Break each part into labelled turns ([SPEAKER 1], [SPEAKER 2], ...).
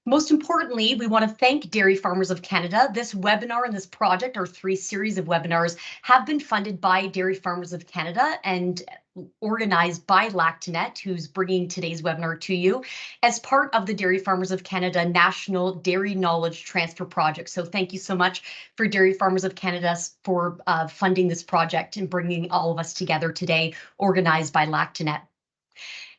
[SPEAKER 1] Most importantly, we want to thank Dairy Farmers of Canada. This webinar and this project, our 3 series of webinars, have been funded by Dairy Farmers of Canada and organized by Lactanet, who's bringing today's webinar to you as part of the Dairy Farmers of Canada National Dairy Knowledge Transfer Project. So thank you so much for Dairy Farmers of Canada for funding this project and bringing all of us together today, organized by Lactanet.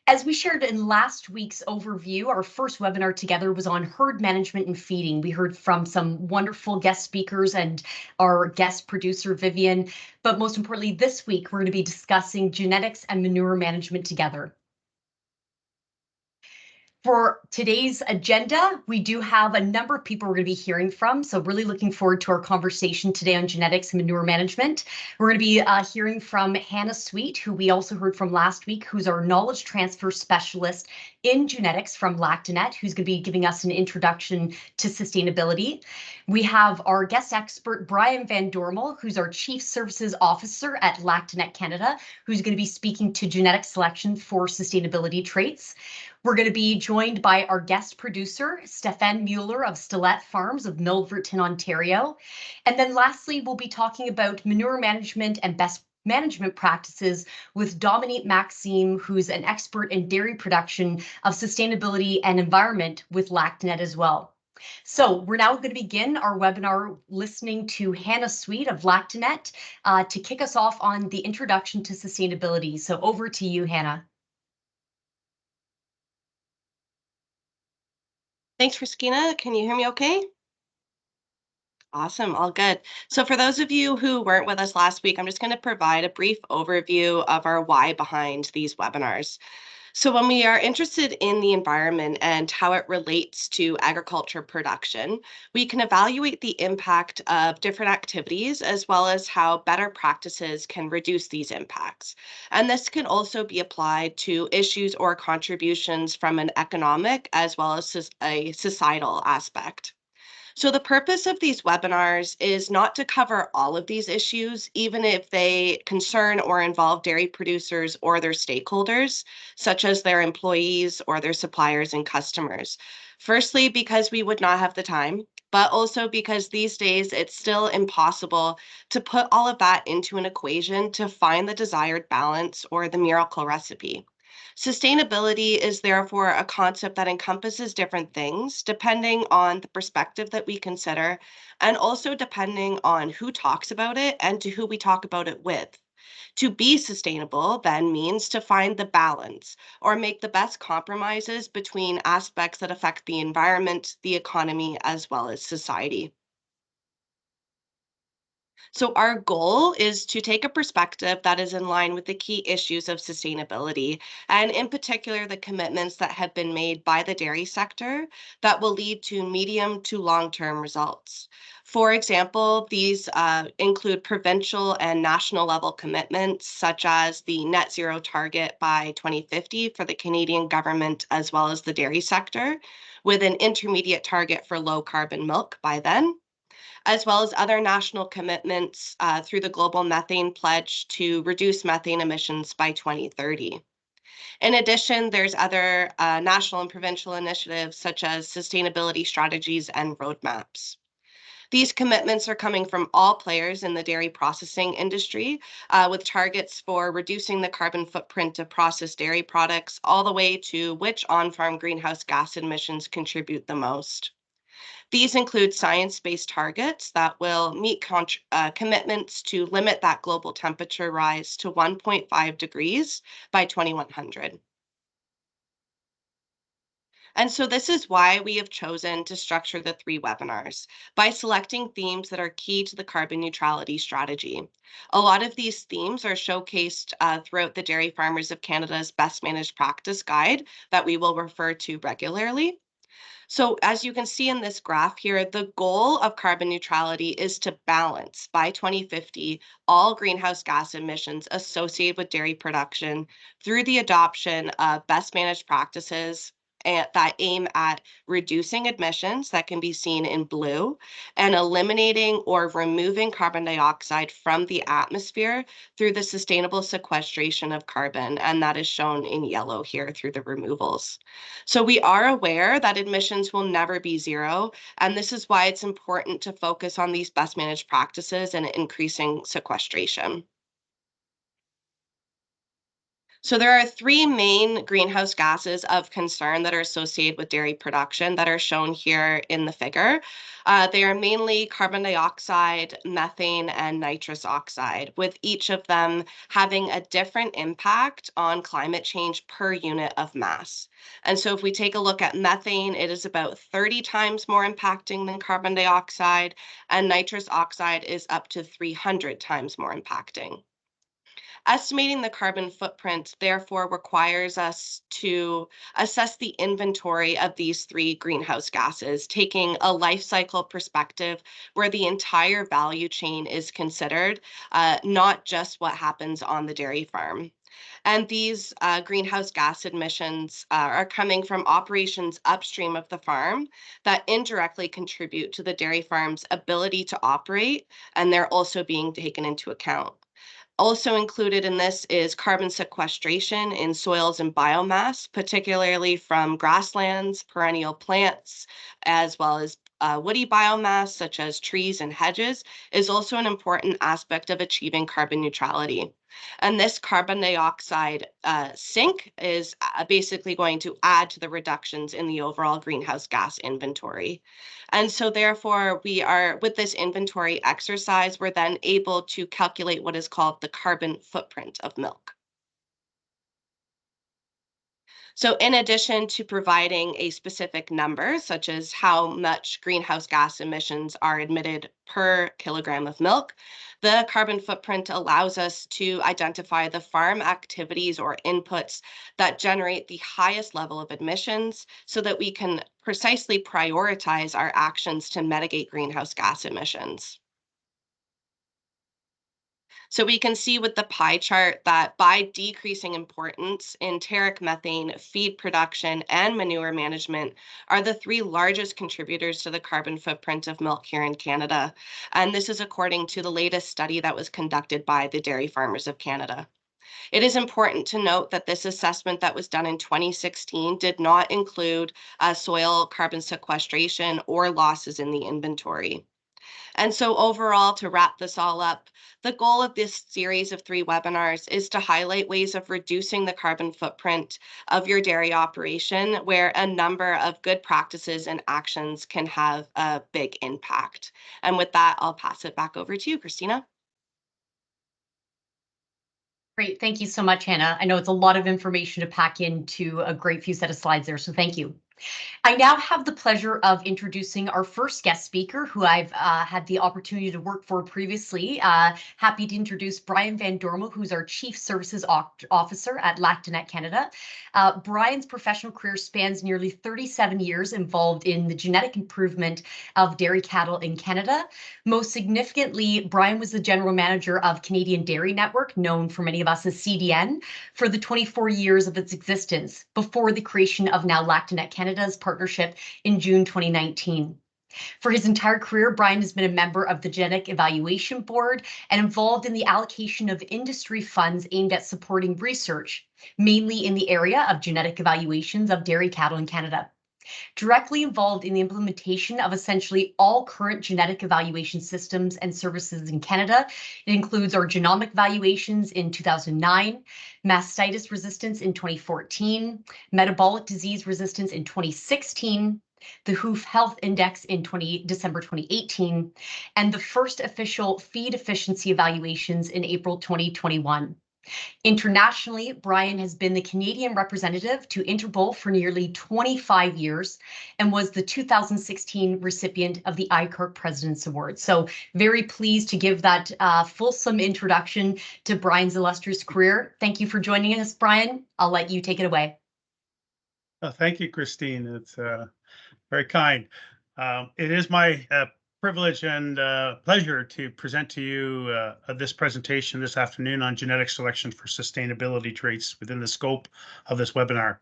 [SPEAKER 1] As we shared in last week's overview, our first webinar together was on herd management and feeding. We heard from some wonderful guest speakers and our guest producer, Vivian. But most importantly, this week, we're going to be discussing genetics and manure management together. For today's agenda, we do have a number of people we're going to be hearing from, so really looking forward to our conversation today on genetics and manure management. We're going to be hearing from Hannah Sweet, who we also heard from last week, who's our knowledge transfer specialist in genetics from Lactanet, who's going to be giving us an introduction to sustainability. We have our guest expert, Brian Van Dormel, who's our Chief Services Officer at Lactanet Canada, who's going to be speaking to genetic selection for sustainability traits. We're going to be joined by our guest producer, Stefan Mueller of Stilette Farms of Milverton, Ontario. And then lastly, we'll be talking about manure management and best management practices with Dominique Maxime, who's an expert in dairy production of sustainability and environment with Lactanet as well. So we're now going to begin our webinar listening to Hannah Sweet of Lactanet to kick us off on the introduction to sustainability. So over to you, Hannah.
[SPEAKER 2] Thanks, Christina. Can you hear me okay? Awesome, all good. So for those of you who weren't with us last week, I'm just going to provide a brief overview of our why behind these webinars. So when we are interested in the environment and how it relates to agriculture production, we can evaluate the impact of different activities as well as how better practices can reduce these impacts. And this can also be applied to issues or contributions from an economic as well as a societal aspect. So the purpose of these webinars is not to cover all of these issues, even if they concern or involve dairy producers or their stakeholders, such as their employees or their suppliers and customers. Firstly, because we would not have the time, but also because these days it's still impossible to put all of that into an equation to find the desired balance or the miracle recipe. Sustainability is therefore a concept that encompasses different things depending on the perspective that we consider, and also depending on who talks about it and to who we talk about it with. To be sustainable then means to find the balance or make the best compromises between aspects that affect the environment, the economy, as well as society. So, our goal is to take a perspective that is in line with the key issues of sustainability, and in particular, the commitments that have been made by the dairy sector that will lead to medium to long term results. For example, these include provincial and national level commitments, such as the NetZero target by 2050 for the Canadian government as well as the dairy sector, with an intermediate target for low carbon milk by then, as well as other national commitments through the Global Methane Pledge to reduce methane emissions by 2030. In addition, there's other national and provincial initiatives such as sustainability strategies and roadmaps. These commitments are coming from all players in the dairy processing industry, with targets for reducing the carbon footprint of processed dairy products, all the way to which on-farm greenhouse gas emissions contribute the most. These include science-based targets that will meet commitments to limit that global temperature rise to 1.5 degrees by 2100. And so this is why we have chosen to structure the 3 webinars by selecting themes that are key to the carbon neutrality strategy. A lot of these themes are showcased throughout the Dairy Farmers of Canada's Best Managed Practice Guide that we will refer to regularly. So as you can see in this graph here, the goal of carbon neutrality is to balance by 2050 all greenhouse gas emissions associated with dairy production through the adoption of best managed practices, that aim at reducing emissions that can be seen in blue and eliminating or removing carbon dioxide from the atmosphere through the sustainable sequestration of carbon. And that is shown in yellow here through the removals. So we are aware that emissions will never be zero. And this is why it's important to focus on these best managed practices and increasing sequestration. So there are three main greenhouse gases of concern that are associated with dairy production that are shown here in the figure. They are mainly carbon dioxide, methane, and nitrous oxide, with each of them having a different impact on climate change per unit of mass. And so if we take a look at methane, it is about 30 times more impacting than carbon dioxide, and nitrous oxide is up to 300 times more impacting. Estimating the carbon footprint therefore requires us to assess the inventory of these three greenhouse gases, taking a life cycle perspective where the entire value chain is considered, not just what happens on the dairy farm. And these greenhouse gas emissions are coming from operations upstream of the farm that indirectly contribute to the dairy farm's ability to operate, and they're also being taken into account. Also included in this is carbon sequestration in soils and biomass, particularly from grasslands, perennial plants, as well as woody biomass such as trees and hedges, is also an important aspect of achieving carbon neutrality. And this carbon dioxide sink is basically going to add to the reductions in the overall greenhouse gas inventory. And so therefore we are, with this inventory exercise, we're then able to calculate what is called the carbon footprint of milk. So in addition to providing a specific number, such as how much greenhouse gas emissions are emitted per kilogram of milk, the carbon footprint allows us to identify the farm activities or inputs that generate the highest level of emissions so that we can precisely prioritize our actions to mitigate greenhouse gas emissions. So we can see with the pie chart that by decreasing importance, enteric methane, feed production, and manure management are the three largest contributors to the carbon footprint of milk here in Canada. And this is according to the latest study that was conducted by the Dairy Farmers of Canada. It is important to note that this assessment that was done in 2016 did not include soil carbon sequestration or losses in the inventory. And so overall, to wrap this all up, the goal of this series of 3 webinars is to highlight ways of reducing the carbon footprint of your dairy operation, where a number of good practices and actions can have a big impact. And with that, I'll pass it back over to you, Christina.
[SPEAKER 1] Great. Thank you so much, Hannah. I know it's a lot of information to pack into a great few set of slides there, so thank you. I now have the pleasure of introducing our first guest speaker, who I've had the opportunity to work for previously. Happy to introduce Brian Van Dormel, who's our Chief Services Officer at Lactanet Canada. Brian's professional career spans nearly 37 years involved in the genetic improvement of dairy cattle in Canada. Most significantly, Brian was the general manager of Canadian Dairy Network, known for many of us as CDN, for the 24 years of its existence, before the creation of now Lactanet Canada's partnership in June 2019. For his entire career, Brian has been a member of the Genetic Evaluation Board and involved in the allocation of industry funds aimed at supporting research, mainly in the area of genetic evaluations of dairy cattle in Canada. Directly involved in the implementation of essentially all current genetic evaluation systems and services in Canada. It includes our genomic evaluations in 2009, mastitis resistance in 2014, metabolic disease resistance in 2016, the Hoof Health Index in December 2018, and the first official feed efficiency evaluations in April 2021. Internationally, Brian has been the Canadian representative to Interpol for nearly 25 years and was the 2016 recipient of the ICARC President's Award. So very pleased to give that fulsome introduction to Brian's illustrious career. Thank you for joining us, Brian. I'll let you take it away.
[SPEAKER 3] Thank you, Christine. It's very kind. It is my privilege and pleasure to present to you this presentation this afternoon on genetic selection for sustainability traits within the scope of this webinar.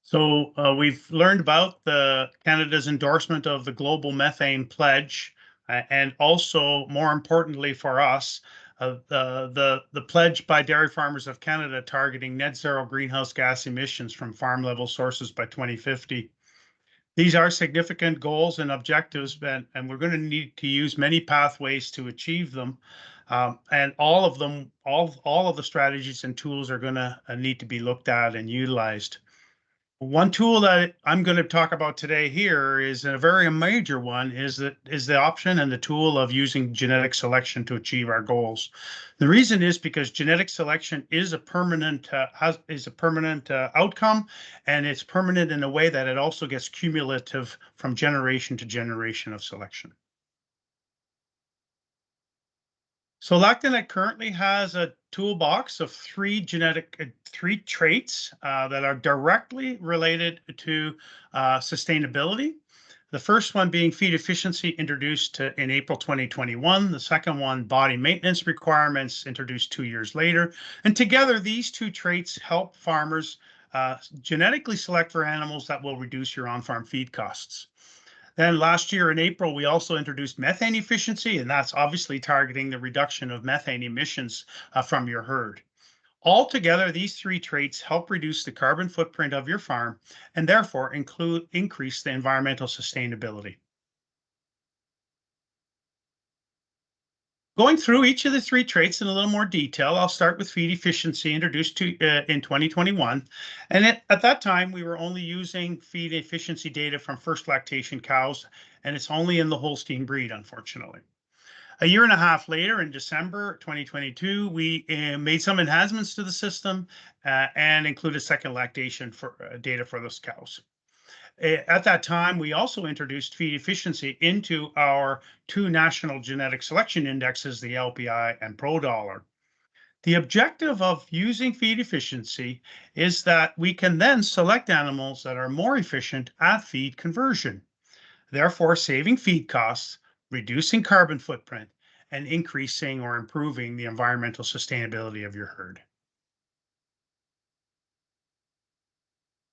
[SPEAKER 3] So we've learned about Canada's endorsement of the Global Methane Pledge, and also, more importantly for us, the pledge by dairy farmers of Canada targeting net zero greenhouse gas emissions from farm level sources by 2050. These are significant goals and objectives, and we're going to need to use many pathways to achieve them. And all of them, all of the strategies and tools are going to need to be looked at and utilized. One tool that I'm going to talk about today here is a very major one is the option and the tool of using genetic selection to achieve our goals. The reason is because genetic selection is a permanent outcome, and it's permanent in a way that it also gets cumulative from generation to generation of selection. So Lactanet currently has a toolbox of three traits that are directly related to sustainability. The first one being feed efficiency, introduced in April 2021. The second one, body maintenance requirements, introduced 2 years later. And together, these two traits help farmers genetically select for animals that will reduce your on-farm feed costs. Then last year in April, we also introduced methane efficiency, and that's obviously targeting the reduction of methane emissions from your herd. Altogether, these three traits help reduce the carbon footprint of your farm and therefore increase the environmental sustainability. Going through each of the three traits in a little more detail, I'll start with feed efficiency, introduced in 2021. And at that time, we were only using feed efficiency data from first lactation cows, and it's only in the Holstein breed, unfortunately. A year and a half later, in December 2022, we made some enhancements to the system and included second lactation data for those cows. At that time, we also introduced feed efficiency into our two national genetic selection indexes, the LPI and ProDollar. The objective of using feed efficiency is that we can then select animals that are more efficient at feed conversion, therefore saving feed costs, reducing carbon footprint, and increasing or improving the environmental sustainability of your herd.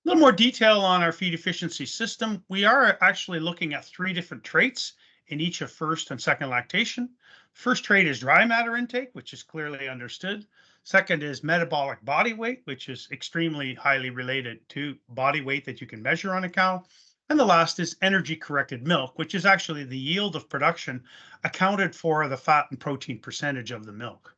[SPEAKER 3] A little more detail on our feed efficiency system. We are actually looking at three different traits in each of first and second lactation. First trait is dry matter intake, which is clearly understood. Second is metabolic body weight, which is extremely highly related to body weight that you can measure on a cow. And the last is energy corrected milk, which is actually the yield of production accounted for the fat and protein percentage of the milk.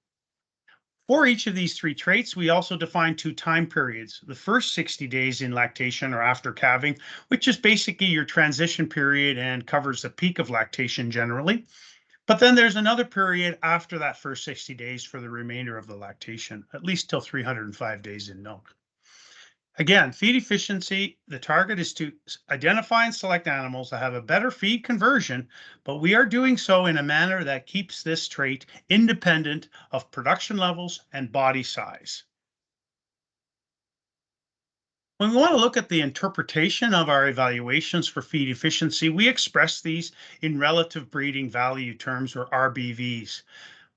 [SPEAKER 3] For each of these three traits, we also define two time periods. The first 60 days in lactation or after calving, which is basically your transition period and covers the peak of lactation generally. But then there's another period after that first 60 days for the remainder of the lactation, at least till 305 days in milk. Again, feed efficiency, the target is to identify and select animals that have a better feed conversion, but we are doing so in a manner that keeps this trait independent of production levels and body size. When we want to look at the interpretation of our evaluations for feed efficiency, we express these in relative breeding value terms, or RBVs.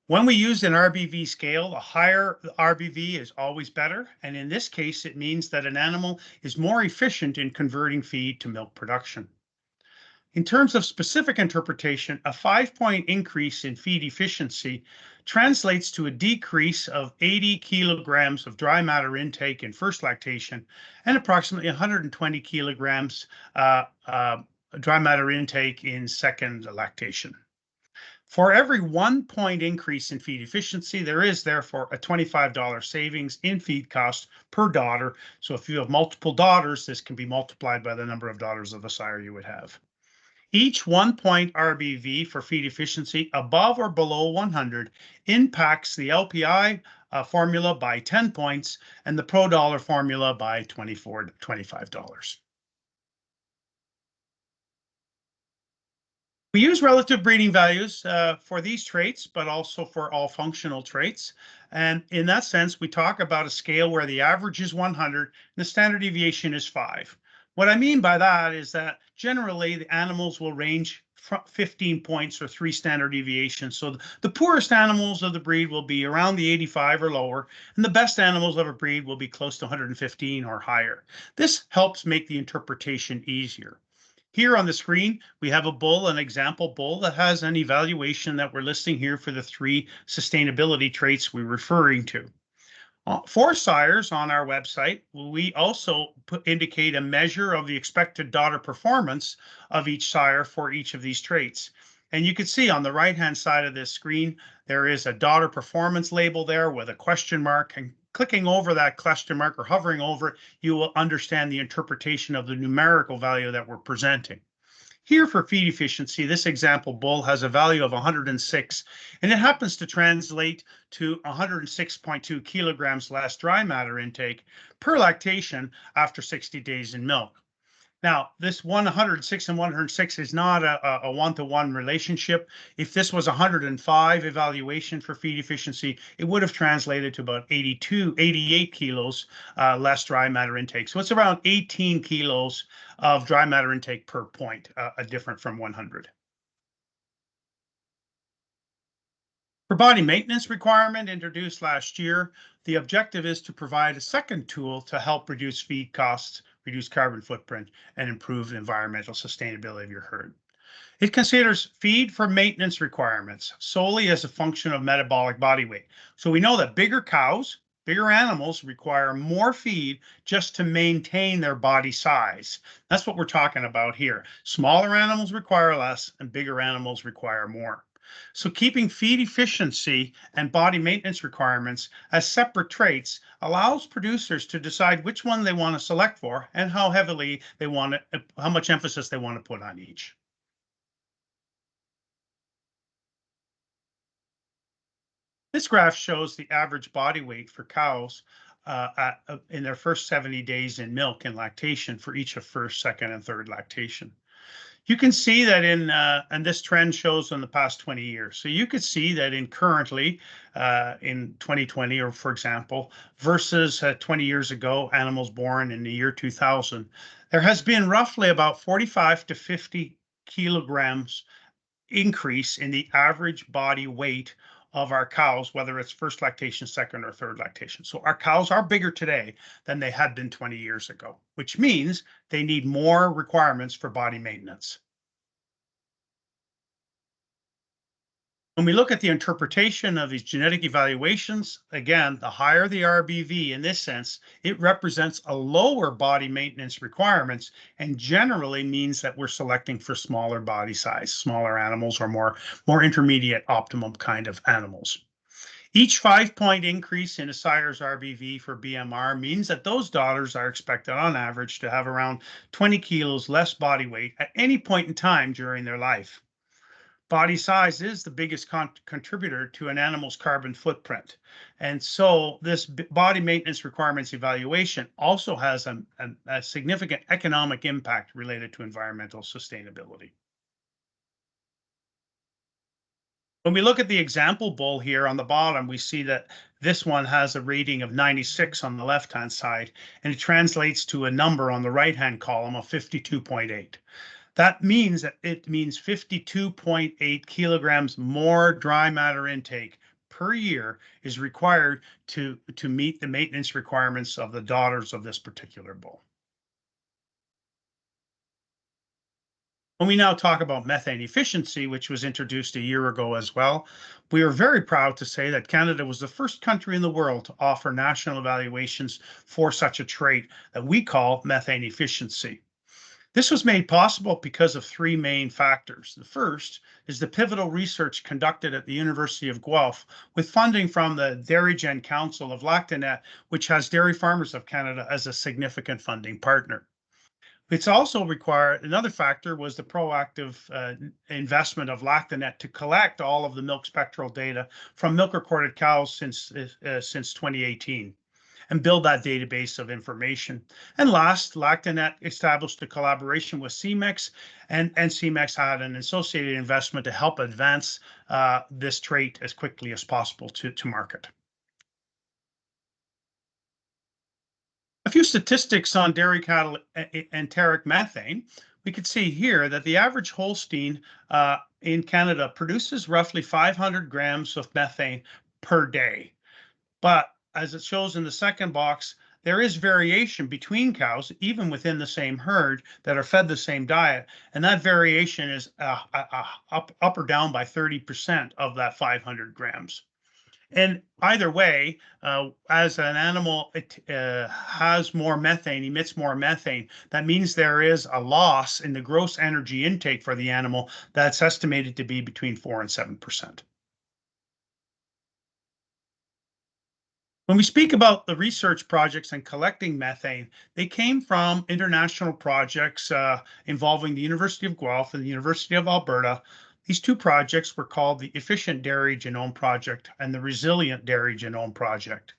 [SPEAKER 3] When we use an RBV scale, a higher RBV is always better. And in this case, it means that an animal is more efficient in converting feed to milk production. In terms of specific interpretation, a 5-point increase in feed efficiency translates to a decrease of 80 kilograms of dry matter intake in first lactation and approximately 120 kilograms dry matter intake in second lactation. For every 1-point increase in feed efficiency, there is therefore a $25 savings in feed cost per daughter. So if you have multiple daughters, this can be multiplied by the number of daughters of the sire you would have. Each 1-point RBV for feed efficiency above or below 100 impacts the LPI formula by 10 points and the ProDollar formula by $25. We use relative breeding values for these traits, but also for all functional traits. And in that sense, we talk about a scale where the average is 100 and the standard deviation is 5. What I mean by that is that generally the animals will range 15 points or 3 standard deviations. So the poorest animals of the breed will be around the 85 or lower, and the best animals of a breed will be close to 115 or higher. This helps make the interpretation easier. Here on the screen, we have a bull, an example bull that has an evaluation that we're listing here for the 3 sustainability traits we're referring to. For sires on our website, we also indicate a measure of the expected daughter performance of each sire for each of these traits. And you can see on the right-hand side of this screen, there is a daughter performance label there with a question mark, and clicking over that question mark or hovering over it, you will understand the interpretation of the numerical value that we're presenting. Here for feed efficiency, this example bull has a value of 106, and it happens to translate to 106.2 kilograms less dry matter intake per lactation after 60 days in milk. Now, this 106 and 106 is not a one-to-one relationship. If this was 105 evaluation for feed efficiency, it would have translated to about 88 kilos less dry matter intake. So it's around 18 kilos of dry matter intake per point, different from 100. For body maintenance requirement introduced last year, the objective is to provide a second tool to help reduce feed costs, reduce carbon footprint, and improve the environmental sustainability of your herd. It considers feed for maintenance requirements solely as a function of metabolic body weight. So we know that bigger cows, bigger animals require more feed just to maintain their body size. That's what we're talking about here. Smaller animals require less and bigger animals require more. So keeping feed efficiency and body maintenance requirements as separate traits allows producers to decide which one they want to select for and how heavily they want to, how much emphasis they want to put on each. This graph shows the average body weight for cows in their first 70 days in milk and lactation for each of first, second, and third lactation. You can see that and this trend shows in the past 20 years. So you could see that currently in 2020, or for example, versus 20 years ago, animals born in the year 2000, there has been roughly about 45 to 50 kilograms increase in the average body weight of our cows, whether it's first lactation, second, or third lactation. So our cows are bigger today than they had been 20 years ago, which means they need more requirements for body maintenance. When we look at the interpretation of these genetic evaluations, again, the higher the RBV in this sense, it represents a lower body maintenance requirements and generally means that we're selecting for smaller body size, smaller animals or more intermediate optimum kind of animals. Each 5-point increase in a sire's RBV for BMR means that those daughters are expected on average to have around 20 kilos less body weight at any point in time during their life. Body size is the biggest contributor to an animal's carbon footprint. And so this body maintenance requirements evaluation also has a significant economic impact related to environmental sustainability. When we look at the example bull here on the bottom, we see that this one has a rating of 96 on the left-hand side, and it translates to a number on the right-hand column of 52.8. That means 52.8 kilograms more dry matter intake per year is required to meet the maintenance requirements of the daughters of this particular bull. When we now talk about methane efficiency, which was introduced a year ago as well, we are very proud to say that Canada was the first country in the world to offer national evaluations for such a trait that we call methane efficiency. This was made possible because of 3 main factors. The first is the pivotal research conducted at the University of Guelph with funding from the DairyGen Council of Lactanet, which has Dairy Farmers of Canada as a significant funding partner. It's also required, another factor was the proactive investment of Lactanet to collect all of the milk spectral data from milk recorded cows since 2018. And build that database of information. And last, Lactanet established a collaboration with CMEX, and CMEX had an associated investment to help advance this trait as quickly as possible to market. A few statistics on dairy cattle enteric methane. we could see here that the average Holstein in Canada produces roughly 500 grams of methane per day. But as it shows in the second box, there is variation between cows, even within the same herd that are fed the same diet. And that variation is up or down by 30% of that 500 grams. And either way, as an animal has more methane, emits more methane, that means there is a loss in the gross energy intake for the animal that's estimated to be between 4 and 7%. When we speak about the research projects and collecting methane, they came from international projects involving the University of Guelph and the University of Alberta. These two projects were called the Efficient Dairy Genome Project and the Resilient Dairy Genome Project.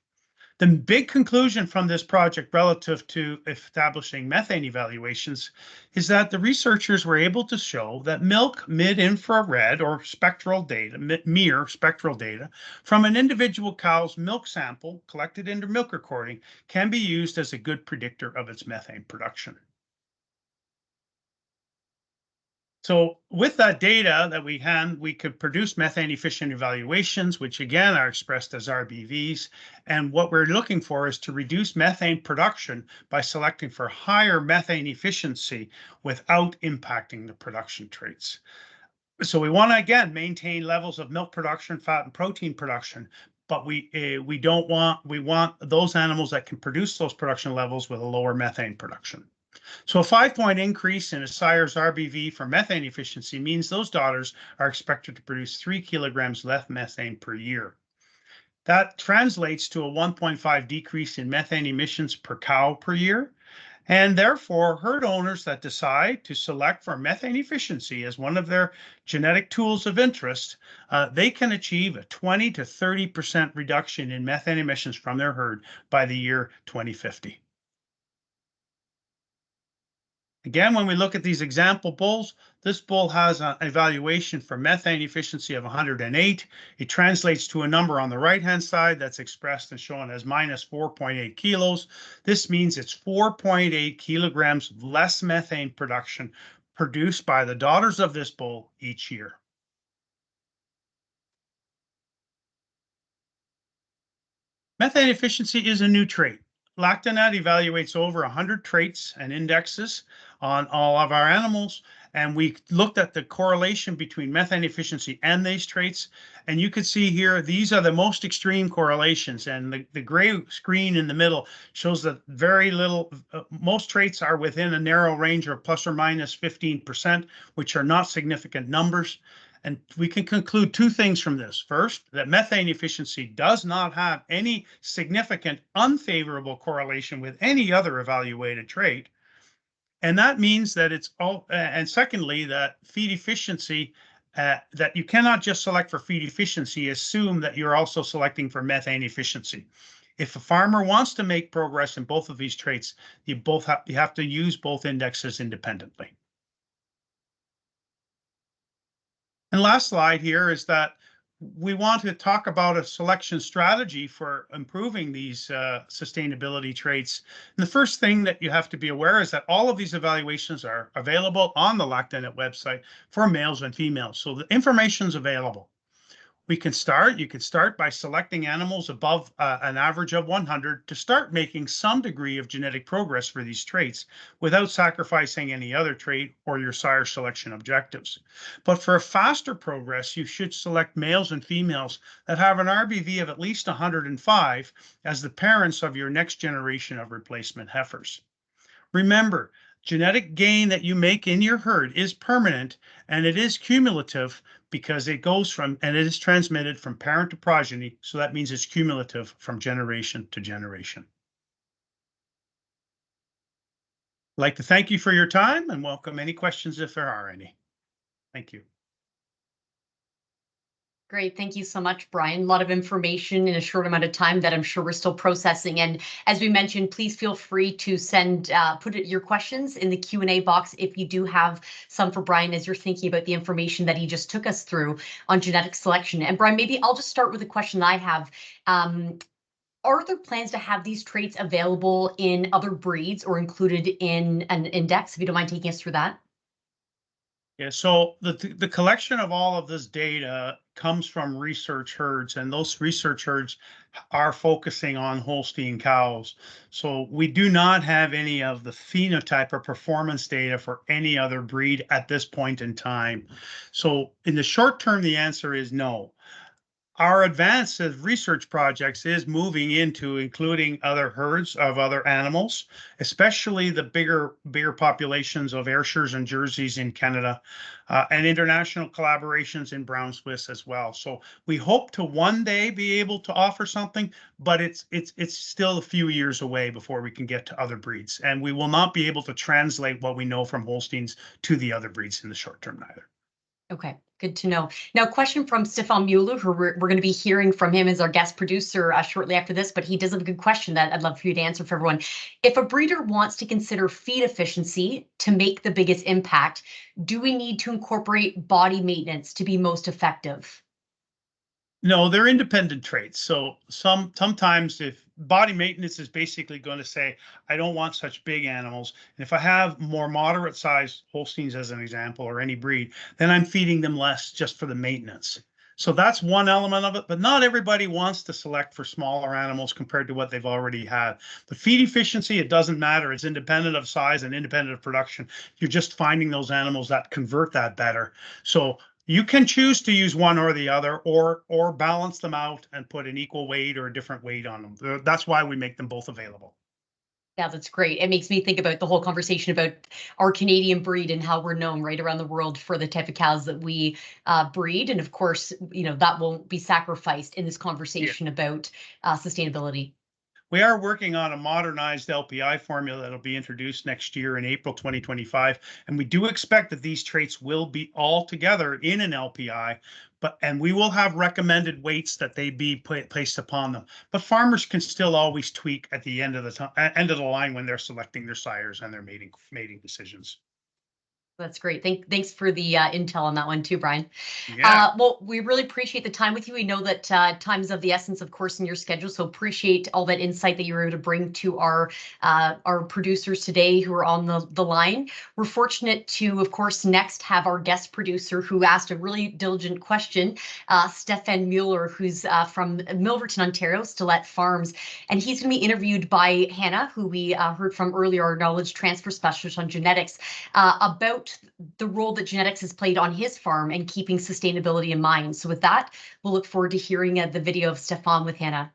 [SPEAKER 3] The big conclusion from this project relative to establishing methane evaluations is that the researchers were able to show that milk mid-infrared or spectral data, MIR spectral data, from an individual cow's milk sample collected into milk recording can be used as a good predictor of its methane production. So with that data that we could produce methane efficient evaluations, which again are expressed as RBVs. And what we're looking for is to reduce methane production by selecting for higher methane efficiency without impacting the production traits. So we want to, again, maintain levels of milk production, fat and protein production, but we want those animals that can produce those production levels with a lower methane production. So a 5-point increase in a sire's RBV for methane efficiency means those daughters are expected to produce 3 kilograms less methane per year. That translates to a 1.5 decrease in methane emissions per cow per year. And therefore, herd owners that decide to select for methane efficiency as one of their genetic tools of interest, they can achieve a 20 to 30% reduction in methane emissions from their herd by the year 2050. Again, when we look at these example bulls, this bull has an evaluation for methane efficiency of 108. It translates to a number on the right-hand side that's expressed and shown as minus 4.8 kilos. This means it's 4.8 kilograms less methane production produced by the daughters of this bull each year. Methane efficiency is a new trait. LactaNet evaluates over 100 traits and indexes on all of our animals, and we looked at the correlation between methane efficiency and these traits. And you can see here, these are the most extreme correlations, and the gray screen in the middle shows that very little, most traits are within a narrow range of plus or minus 15%, which are not significant numbers. And we can conclude two things from this. First, that methane efficiency does not have any significant unfavorable correlation with any other evaluated trait. And that means that it's all, and secondly, that feed efficiency, that you cannot just select for feed efficiency, assume that you're also selecting for methane efficiency. If a farmer wants to make progress in both of these traits, you have to use both indexes independently. And last slide here is that we want to talk about a selection strategy for improving these sustainability traits. And the first thing that you have to be aware is that all of these evaluations are available on the LactaNet website for males and females. So the information is available. You can start by selecting animals above an average of 100 to start making some degree of genetic progress for these traits without sacrificing any other trait or your sire selection objectives. But for a faster progress, you should select males and females that have an RBV of at least 105 as the parents of your next generation of replacement heifers. Remember, genetic gain that you make in your herd is permanent and it is cumulative because it goes from, and it is transmitted from parent to progeny. So that means it's cumulative from generation to generation. I'd like to thank you for your time and welcome any questions if there are any. Thank you.
[SPEAKER 1] Great. Thank you so much, Brian. A lot of information in a short amount of time that I'm sure we're still processing. And as we mentioned, please feel free to put your questions in the Q&A box if you do have some for Brian as you're thinking about the information that he just took us through on genetic selection. And Brian, maybe I'll just start with a question I have. Are there plans to have these traits available in other breeds or included in an index, if you don't mind taking us through that?
[SPEAKER 3] Yeah, so the collection of all of this data comes from research herds, and those research herds are focusing on Holstein cows. So we do not have any of the phenotype or performance data for any other breed at this point in time. So in the short term, the answer is no. Our advanced research projects is moving into including other herds of other animals, especially the bigger populations of Ayrshires and Jerseys in Canada, and international collaborations in Brown Swiss as well. So we hope to one day be able to offer something, but it's still a few years away before we can get to other breeds, and we will not be able to translate what we know from Holsteins to the other breeds in the short term either.
[SPEAKER 1] Okay, good to know. Now, question from Stefan Mueller, who we're going to be hearing from him as our guest producer shortly after this, but he does have a good question that I'd love for you to answer for everyone. If a breeder wants to consider feed efficiency to make the biggest impact, do we need to incorporate body maintenance to be most effective?
[SPEAKER 3] No, they're independent traits. So sometimes if body maintenance is basically going to say, I don't want such big animals. And if I have more moderate sized Holsteins as an example, or any breed, then I'm feeding them less just for the maintenance. So that's one element of it, but not everybody wants to select for smaller animals compared to what they've already had. The feed efficiency, it doesn't matter. It's independent of size and independent of production. You're just finding those animals that convert that better. So you can choose to use one or the other, or balance them out and put an equal weight or a different weight on them. That's why we make them both available.
[SPEAKER 1] Yeah, that's great. It makes me think about the whole conversation about our Canadian breed and how we're known right around the world for the type of cows that we breed. And of course, that won't be sacrificed in this
[SPEAKER 3] Yeah.
[SPEAKER 1] conversation about sustainability.
[SPEAKER 3] We are working on a modernized LPI formula that'll be introduced next year in April 2025. And we do expect that these traits will be all together in an LPI, and we will have recommended weights that they be placed upon them. But farmers can still always tweak at the end of the line when they're selecting their sires and their mating decisions.
[SPEAKER 1] That's great. Thanks for the intel on that one too, Brian.
[SPEAKER 3] Yeah.
[SPEAKER 1] Well, we really appreciate the time with you. We know that time is of the essence, of course, in your schedule. So appreciate all that insight that you were able to bring to our producers today who are on the line. We're fortunate to, of course, next have our guest producer who asked a really diligent question, Stefan Mueller, who's from Milverton, Ontario, Stilette Farms, and he's going to be interviewed by Hannah, who we heard from earlier, our knowledge transfer specialist on genetics, about the role that genetics has played on his farm and keeping sustainability in mind. So with that, we'll look forward to hearing the video of Stefan with Hannah.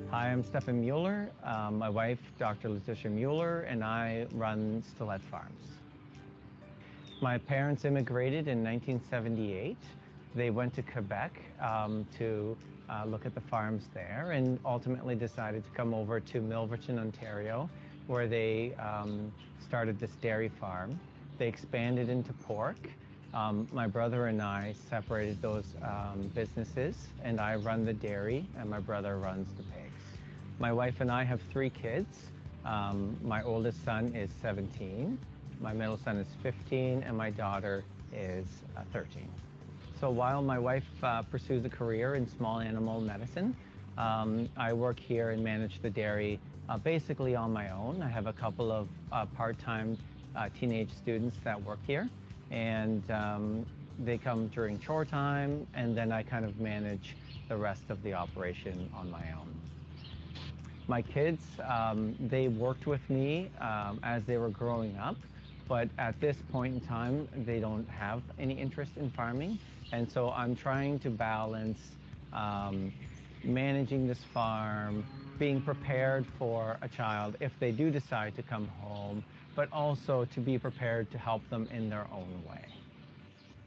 [SPEAKER 4] Hi, I'm Stefan Mueller. My wife, Dr. Letitia Mueller, and I run Stilette Farms. My parents immigrated in 1978. They went to Quebec to look at the farms there, and ultimately decided to come over to Milverton, Ontario, where they started this dairy farm. They expanded into pork. My brother and I separated those businesses, and I run the dairy, and my brother runs the pigs. My wife and I have 3 kids. My oldest son is 17. My middle son is 15, and my daughter is 13. So while my wife pursues a career in small animal medicine, I work here and manage the dairy basically on my own. I have a couple of part-time teenage students that work here, and they come during chore time, and then I kind of manage the rest of the operation on my own. My kids, they worked with me as they were growing up, but at this point in time, they don't have any interest in farming. And so I'm trying to balance managing this farm, being prepared for a child if they do decide to come home, but also to be prepared to help them in their own way.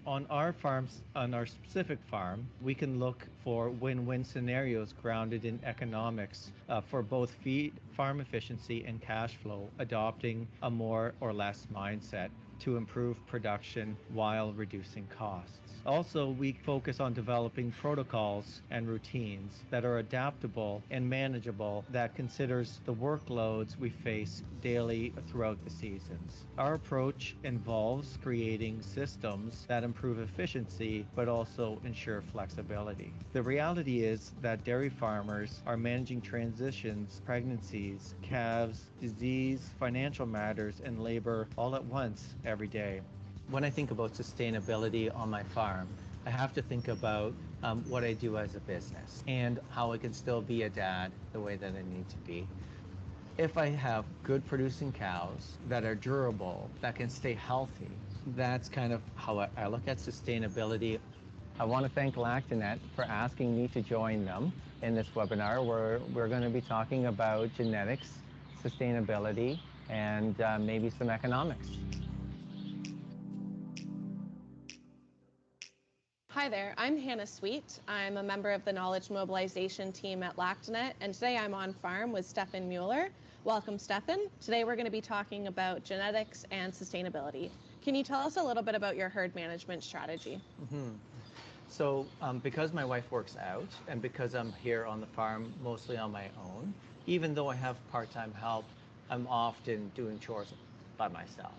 [SPEAKER 4] On our farms, on our specific farm, we can look for win-win scenarios grounded in economics for both feed, farm efficiency, and cash flow, adopting a more or less mindset to improve production while reducing costs. Also, we focus on developing protocols and routines that are adaptable and manageable, that considers the workloads we face daily throughout the seasons. Our approach involves creating systems that improve efficiency but also ensure flexibility. The reality is that dairy farmers are managing transitions, pregnancies, calves, disease, financial matters, and labor all at once every day. When I think about sustainability on my farm, I have to think about what I do as a business and how I can still be a dad the way that I need to be. If I have good producing cows that are durable, that can stay healthy, that's kind of how I look at sustainability. I want to thank Lactanet for asking me to join them in this webinar where we're going to be talking about genetics, sustainability, and maybe some economics.
[SPEAKER 5] Hi there, I'm Hannah Sweet. I'm a member of the Knowledge Mobilization team at Lactanet, and today I'm on farm with Stefan Mueller. Welcome, Stefan. Today we're going to be talking about genetics and sustainability. Can you tell us a little bit about your herd management strategy?
[SPEAKER 4] So because my wife works out and because I'm here on the farm mostly on my own, even though I have part-time help, I'm often doing chores by myself.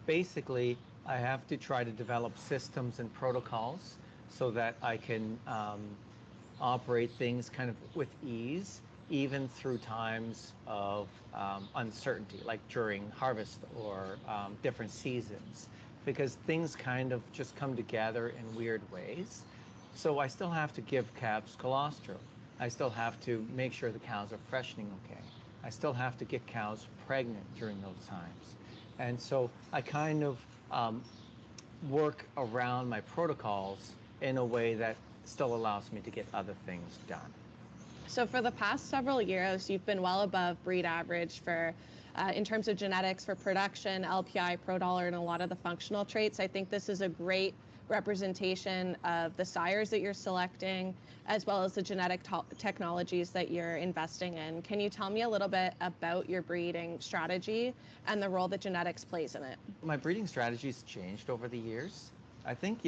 [SPEAKER 4] Basically, I have to try to develop systems and protocols so that I can operate things kind of with ease, even through times of uncertainty, like during harvest or different seasons, because things kind of just come together in weird ways. So I still have to give calves colostrum. I still have to make sure the cows are freshening okay. I still have to get cows pregnant during those times. And so I kind of work around my protocols in a way that still allows me to get other things done.
[SPEAKER 5] So for the past several years, you've been well above breed average for, in terms of genetics for production, LPI, pro dollar, and a lot of the functional traits. I think this is a great representation of the sires that you're selecting, as well as the genetic technologies that you're investing in. Can you tell me a little bit about your breeding strategy and the role that genetics plays in it?
[SPEAKER 4] My breeding strategy's changed over the years. I think,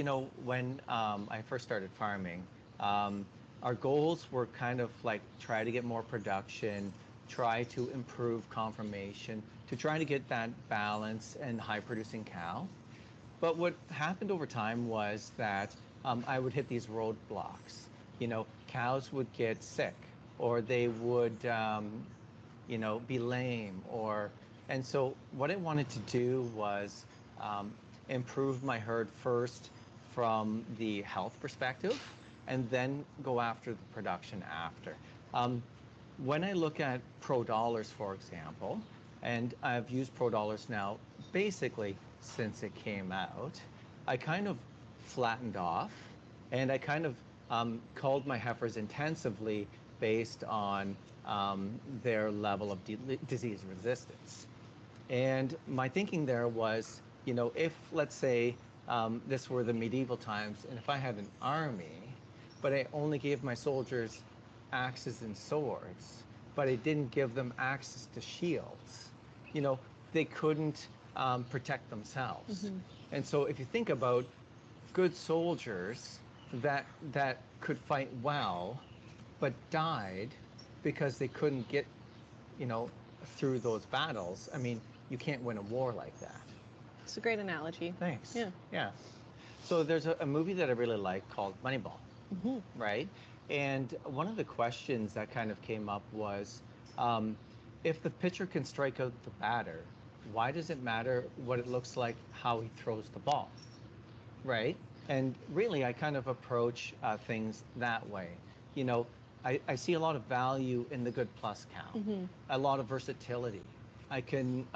[SPEAKER 4] when I first started farming, our goals were kind of like try to get more production, try to improve conformation, to try to get that balance and high producing cow. But what happened over time was that I would hit these roadblocks. Cows would get sick, or they would, be lame, and so what I wanted to do was improve my herd first from the health perspective, and then go after the production after. When I look at pro dollars, for example, and I've used pro dollars now basically since it came out, I kind of flattened off, and I kind of culled my heifers intensively based on their level of disease resistance. And my thinking there was, if, let's say, this were the medieval times, and if I had an army, but I only gave my soldiers axes and swords, but I didn't give them access to shields, they couldn't protect themselves. Mm-hmm. And so if you think about good soldiers that could fight well, but died because they couldn't get, through those battles, you can't win a war like that.
[SPEAKER 5] It's a great analogy.
[SPEAKER 4] Thanks.
[SPEAKER 5] Yeah.
[SPEAKER 4] So there's a movie that I really like called Moneyball,
[SPEAKER 5] mm-hmm.
[SPEAKER 4] right? And one of the questions that kind of came up was, if the pitcher can strike out the batter, why does it matter what it looks like, how he throws the ball, right? And really, I kind of approach things that way. I see a lot of value in the good plus cow, mm-hmm. a lot of versatility. I can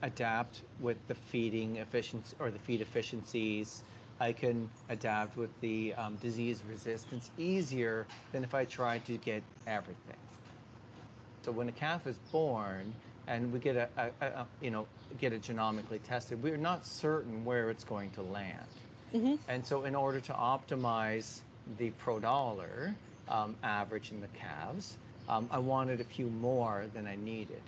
[SPEAKER 4] adapt with the feeding efficiency or the feed efficiencies. I can adapt with the disease resistance easier than if I tried to get everything. So when a calf is born and we get get it genomically tested, we're not certain where it's going to land. Mm-hmm. And so in order to optimize the pro dollar average in the calves, I wanted a few more than I needed,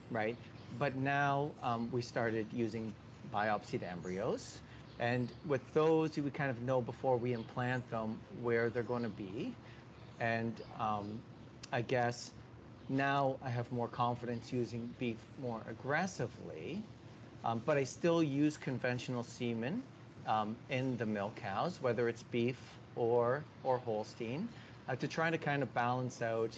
[SPEAKER 4] right? But now we started using biopsied embryos, And with those, you would kind of know before we implant them where they're going to be. And I guess now I have more confidence using beef more aggressively, but I still use conventional semen in the milk cows, whether it's beef or Holstein, to try to kind of balance out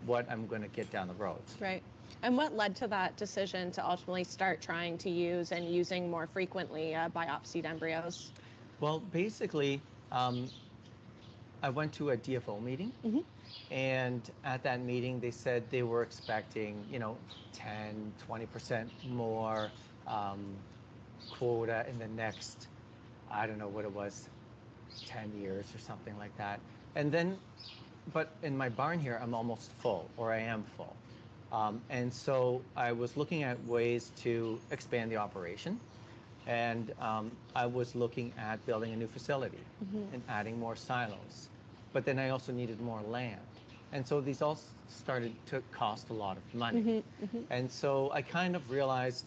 [SPEAKER 4] what I'm going to get down the road.
[SPEAKER 5] Right. And what led to that decision to ultimately start trying to use and using more frequently biopsied embryos?
[SPEAKER 4] Well, basically, I went to a DFO meeting, and at that meeting, they said they were expecting, 10, 20% more quota in the next, I don't know what it was, 10 years or something like that. And then, but in my barn here, I'm almost full, or I am full. And so I was looking at ways to expand the operation. And I was looking at building a new facility and adding more silos. But then I also needed more land. And so these all started to cost a lot of money. And so I kind of realized,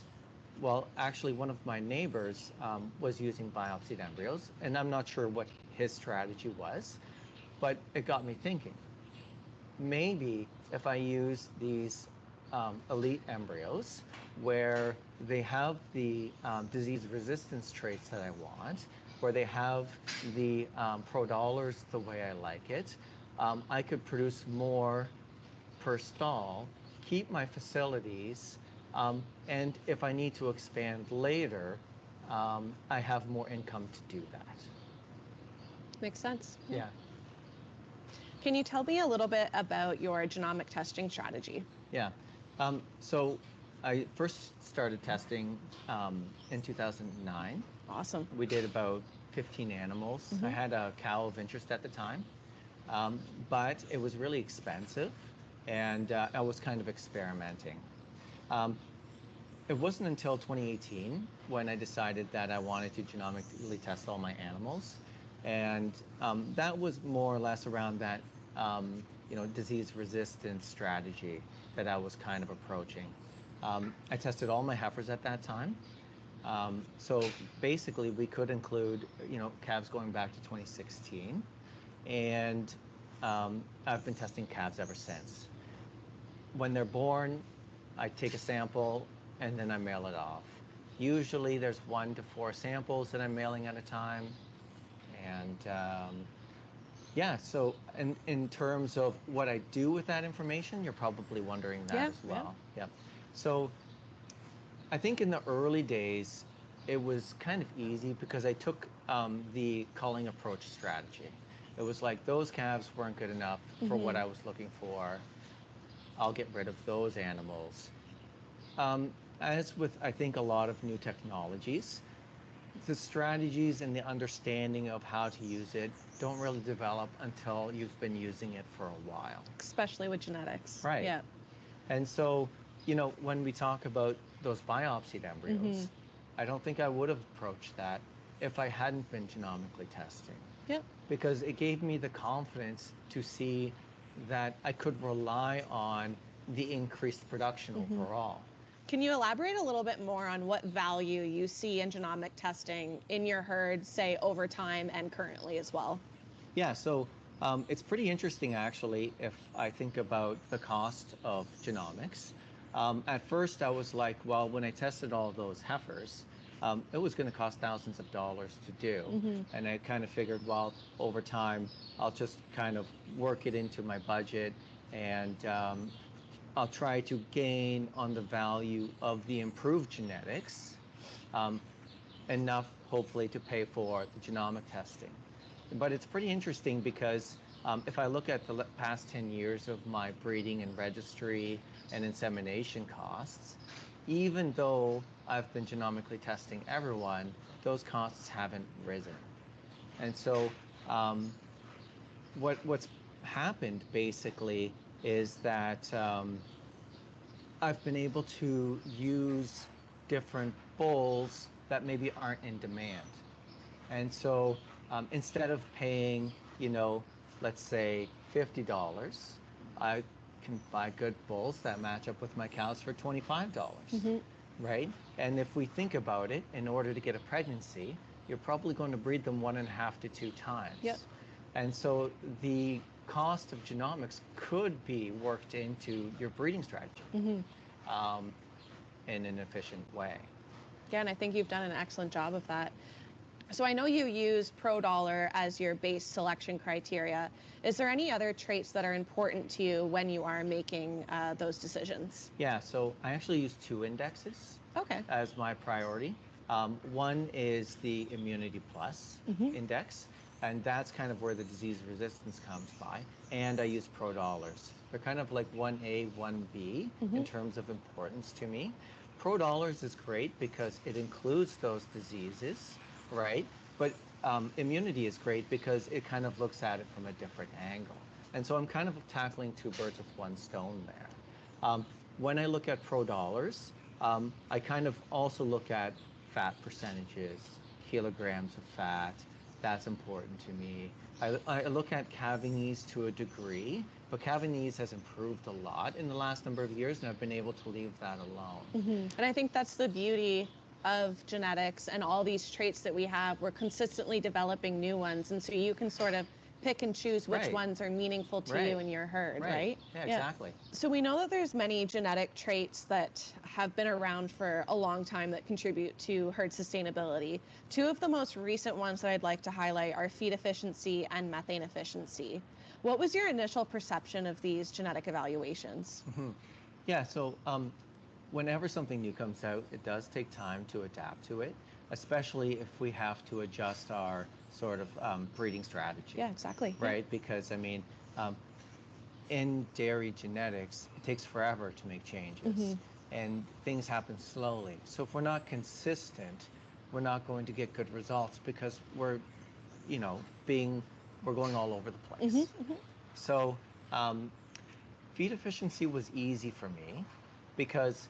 [SPEAKER 4] well, actually one of my neighbors was using biopsied embryos, and I'm not sure what his strategy was, but it got me thinking. Maybe if I use these elite embryos where they have the disease resistance traits that I want, where they have the pro-dollars the way I like it, I could produce more per stall, keep my facilities, and if I need to expand later, I have more income to do that.
[SPEAKER 5] Makes sense.
[SPEAKER 4] Yeah.
[SPEAKER 5] Can you tell me a little bit about your genomic testing strategy?
[SPEAKER 4] Yeah. So I first started testing in 2009.
[SPEAKER 5] Awesome.
[SPEAKER 4] We did about 15 animals. I had a cow of interest at the time, but it was really expensive, and I was kind of experimenting. It wasn't until 2018 when I decided that I wanted to genomically test all my animals, and that was more or less around that disease resistance strategy that I was kind of approaching. I tested all my heifers at that time. So basically we could include, calves going back to 2016, and I've been testing calves ever since. When they're born, I take a sample and then I mail it off. Usually there's 1 to 4 samples that I'm mailing at a time. And yeah, so in terms of what I do with that information, you're probably wondering that as well. Yeah. So I think in the early days, it was kind of easy because I took the culling approach strategy. It was like those calves weren't good enough for what I was looking for. I'll get rid of those animals. As with, I think, a lot of new technologies, the strategies and the understanding of how to use it don't really develop until you've been using it for a while.
[SPEAKER 5] Especially with genetics.
[SPEAKER 4] Right.
[SPEAKER 5] Yeah.
[SPEAKER 4] And so, when we talk about those biopsied embryos, I don't think I would have approached that if I hadn't been genomically testing.
[SPEAKER 5] Yep.
[SPEAKER 4] Because it gave me the confidence to see that I could rely on the increased production overall.
[SPEAKER 5] Can you elaborate a little bit more on what value you see in genomic testing in your herd, say over time and currently as well?
[SPEAKER 4] Yeah, so it's pretty interesting actually if I think about the cost of genomics. At first I was like, well, when I tested all those heifers, it was going to cost thousands of dollars to do. And I kind of figured, well, over time, I'll just kind of work it into my budget, and I'll try to gain on the value of the improved genetics, enough hopefully to pay for the genomic testing. But it's pretty interesting because if I look at the past 10 years of my breeding and registry and insemination costs, even though I've been genomically testing everyone, those costs haven't risen. And so what's happened basically is that I've been able to use different bulls that maybe aren't in demand. And so instead of paying, let's say $50, I can buy good bulls that match up with my cows for $25. right? And if we think about it, in order to get a pregnancy, you're probably going to breed them 1.5 to 2 times.
[SPEAKER 5] Yep.
[SPEAKER 4] And so the cost of genomics could be worked into your breeding strategy in an efficient way.
[SPEAKER 5] Yeah, and I think you've done an excellent job of that. So I know you use ProDollar as your base selection criteria. Is there any other traits that are important to you when you are making those decisions?
[SPEAKER 4] Yeah, so I actually use 2 indexes
[SPEAKER 5] Okay.
[SPEAKER 4] as my priority. One is the Immunity Plus index, and that's kind of where the disease resistance comes by. And I use ProDollars. They're kind of like 1A, 1B in terms of importance to me. ProDollars is great because it includes those diseases, right? But immunity is great because it kind of looks at it from a different angle. And so I'm kind of tackling 2 birds with 1 stone there. When I look at ProDollars, I kind of also look at fat percentages, kilograms of fat. That's important to me. I look at Cavanese to a degree, but Cavanese has improved a lot in the last number of years, and I've been able to leave that alone.
[SPEAKER 5] And I think that's the beauty of genetics and all these traits that we have. We're consistently developing new ones, and so you can sort of pick and choose which
[SPEAKER 4] Right.
[SPEAKER 5] ones are meaningful to you and your herd, right?
[SPEAKER 4] Yeah, exactly.
[SPEAKER 5] So we know that there's many genetic traits that have been around for a long time that contribute to herd sustainability. 2 of the most recent ones that I'd like to highlight are feed efficiency and methane efficiency. What was your initial perception of these genetic evaluations?
[SPEAKER 4] Yeah, so whenever something new comes out, it does take time to adapt to it, especially if we have to adjust our sort of breeding strategy.
[SPEAKER 5] Yeah, exactly.
[SPEAKER 4] Right? Because, I mean, in dairy genetics, it takes forever to make changes, and things happen slowly. So if we're not consistent, we're not going to get good results because we're, we're going all over the place. So feed efficiency was easy for me because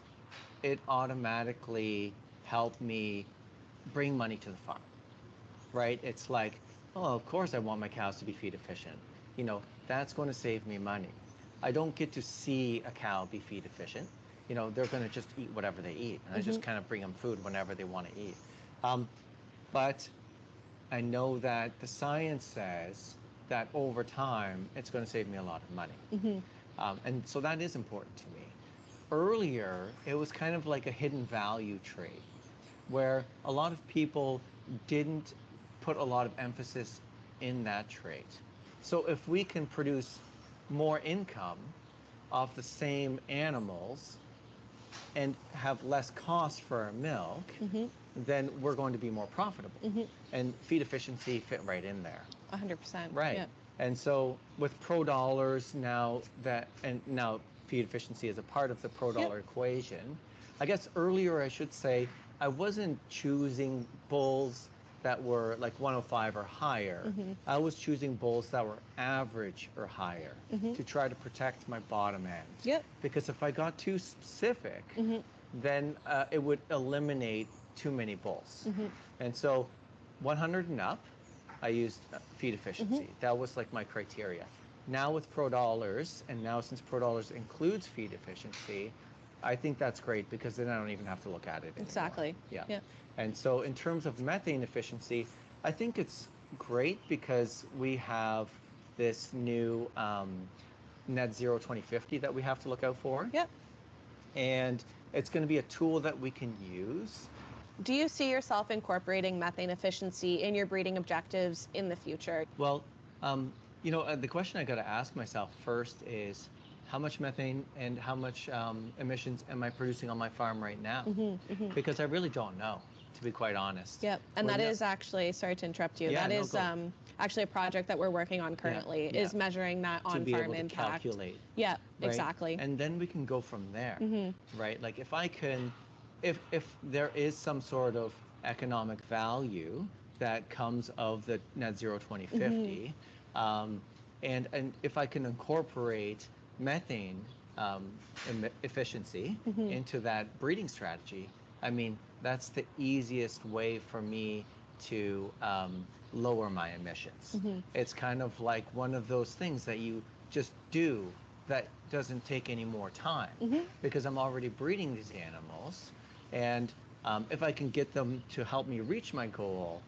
[SPEAKER 4] it automatically helped me bring money to the farm, right? It's like, oh, of course I want my cows to be feed efficient. That's going to save me money. I don't get to see a cow be feed efficient. They're going to just eat whatever they eat, and I just kind of bring them food whenever they want to eat. But I know that the science says that over time, it's going to save me a lot of money. And so that is important to me. Earlier, it was kind of like a hidden value trait where a lot of people didn't put a lot of emphasis in that trait. So if we can produce more income off the same animals and have less cost for our milk, then we're going to be more profitable. And feed efficiency fit right in there.
[SPEAKER 5] 100%.
[SPEAKER 4] Right.
[SPEAKER 5] Yeah.
[SPEAKER 4] And so with ProDollars now now feed efficiency is a part of the ProDollar equation. I guess earlier I should say I wasn't choosing bulls that were like 105 or higher. I was choosing bulls that were average or higher to try to protect my bottom end.
[SPEAKER 5] Yep.
[SPEAKER 4] Because if I got too specific, then it would eliminate too many bulls. And so 100 and up, I used feed efficiency. That was like my criteria. Now with ProDollars, and now since ProDollars includes feed efficiency, I think that's great because then I don't even have to look at it anymore.
[SPEAKER 5] Exactly.
[SPEAKER 4] Yeah. And so in terms of methane efficiency, I think it's great because we have this new NetZero 2050 that we have to look out for.
[SPEAKER 5] Yep.
[SPEAKER 4] And it's going to be a tool that we can use.
[SPEAKER 5] Do you see yourself incorporating methane efficiency in your breeding objectives in the future?
[SPEAKER 4] Well, the question I got to ask myself first is how much methane and how much emissions am I producing on my farm right now? Because I really don't know, to be quite honest.
[SPEAKER 5] Yep, and that is actually, sorry to interrupt you, that is actually a project that we're working on currently, is measuring that on-farm impact.
[SPEAKER 4] To be able to calculate.
[SPEAKER 5] Yeah,
[SPEAKER 4] right?
[SPEAKER 5] exactly.
[SPEAKER 4] And then we can go from there, right? Like if I can, if there is some sort of economic value that comes of the NetZero 2050, and if I can incorporate methane efficiency into that breeding strategy, I mean, that's the easiest way for me to lower my emissions. It's kind of like one of those things that you just do that doesn't take any more time because I'm already breeding these animals. And if I can get them to help me reach my goal,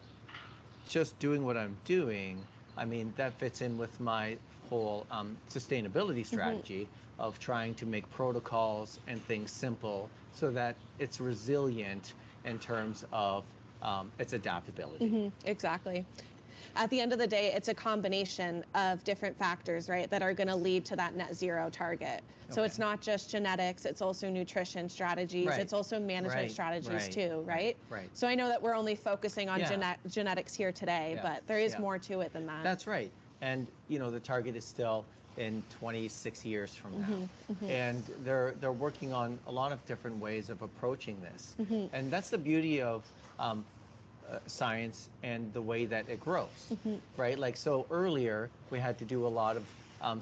[SPEAKER 4] just doing what I'm doing, I mean, that fits in with my whole sustainability strategy of trying to make protocols and things simple so that it's resilient in terms of its adaptability.
[SPEAKER 5] Exactly. At the end of the day, it's a combination of different factors, right, that are going to lead to that net zero target. So it's not just genetics, it's also nutrition strategies,
[SPEAKER 4] Right.
[SPEAKER 5] it's also management
[SPEAKER 4] Right.
[SPEAKER 5] strategies
[SPEAKER 4] Right.
[SPEAKER 5] too, right?
[SPEAKER 4] Right.
[SPEAKER 5] So I know that we're only focusing on
[SPEAKER 4] Yeah.
[SPEAKER 5] genetics here today,
[SPEAKER 4] Yeah.
[SPEAKER 5] but there is
[SPEAKER 4] Yeah.
[SPEAKER 5] more to it than that.
[SPEAKER 4] That's right. And the target is still in 26 years from now. And they're working on a lot of different ways of approaching this. And that's the beauty of science and the way that it grows, right? Like, so earlier we had to do a lot of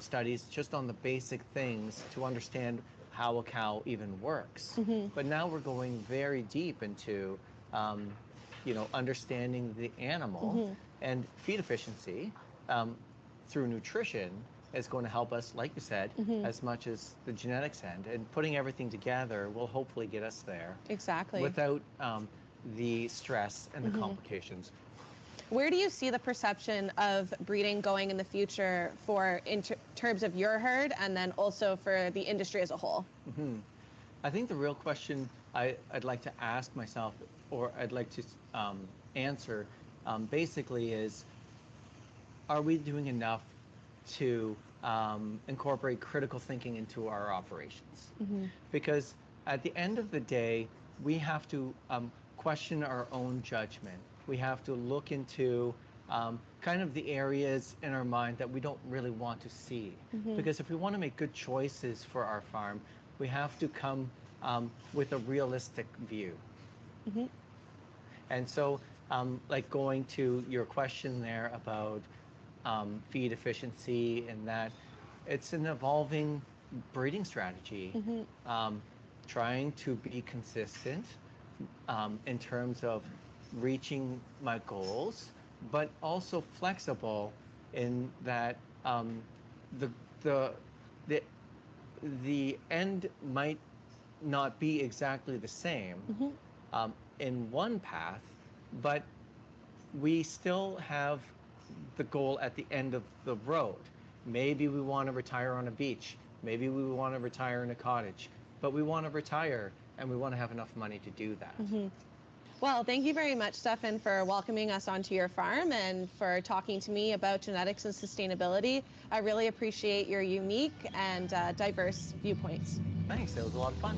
[SPEAKER 4] studies just on the basic things to understand how a cow even works. But now we're going very deep into understanding the animal, and feed efficiency through nutrition is going to help us, like you said, as much as the genetics end. And putting everything together will hopefully get us there.
[SPEAKER 5] Exactly.
[SPEAKER 4] Without the stress and the complications.
[SPEAKER 5] Where do you see the perception of breeding going in the future for terms of your herd and then also for the industry as a whole?
[SPEAKER 4] I think the real question I'd like to ask myself, or I'd like to answer, basically is, are we doing enough to incorporate critical thinking into our operations? Because at the end of the day, we have to question our own judgment. We have to look into kind of the areas in our mind that we don't really want to see. Because if we want to make good choices for our farm, we have to come with a realistic view. And so, like going to your question there about feed efficiency, and that it's an evolving breeding strategy, trying to be consistent in terms of reaching my goals, but also flexible in that the the the the end might not be exactly the same in one path, but we still have the goal at the end of the road. Maybe we want to retire on a beach. Maybe we want to retire in a cottage. But we want to retire, and we want to have enough money to do that.
[SPEAKER 5] Well, thank you very much, Stefan, for welcoming us onto your farm and for talking to me about genetics and sustainability. I really appreciate your unique and diverse viewpoints.
[SPEAKER 4] Thanks. It was a lot of fun.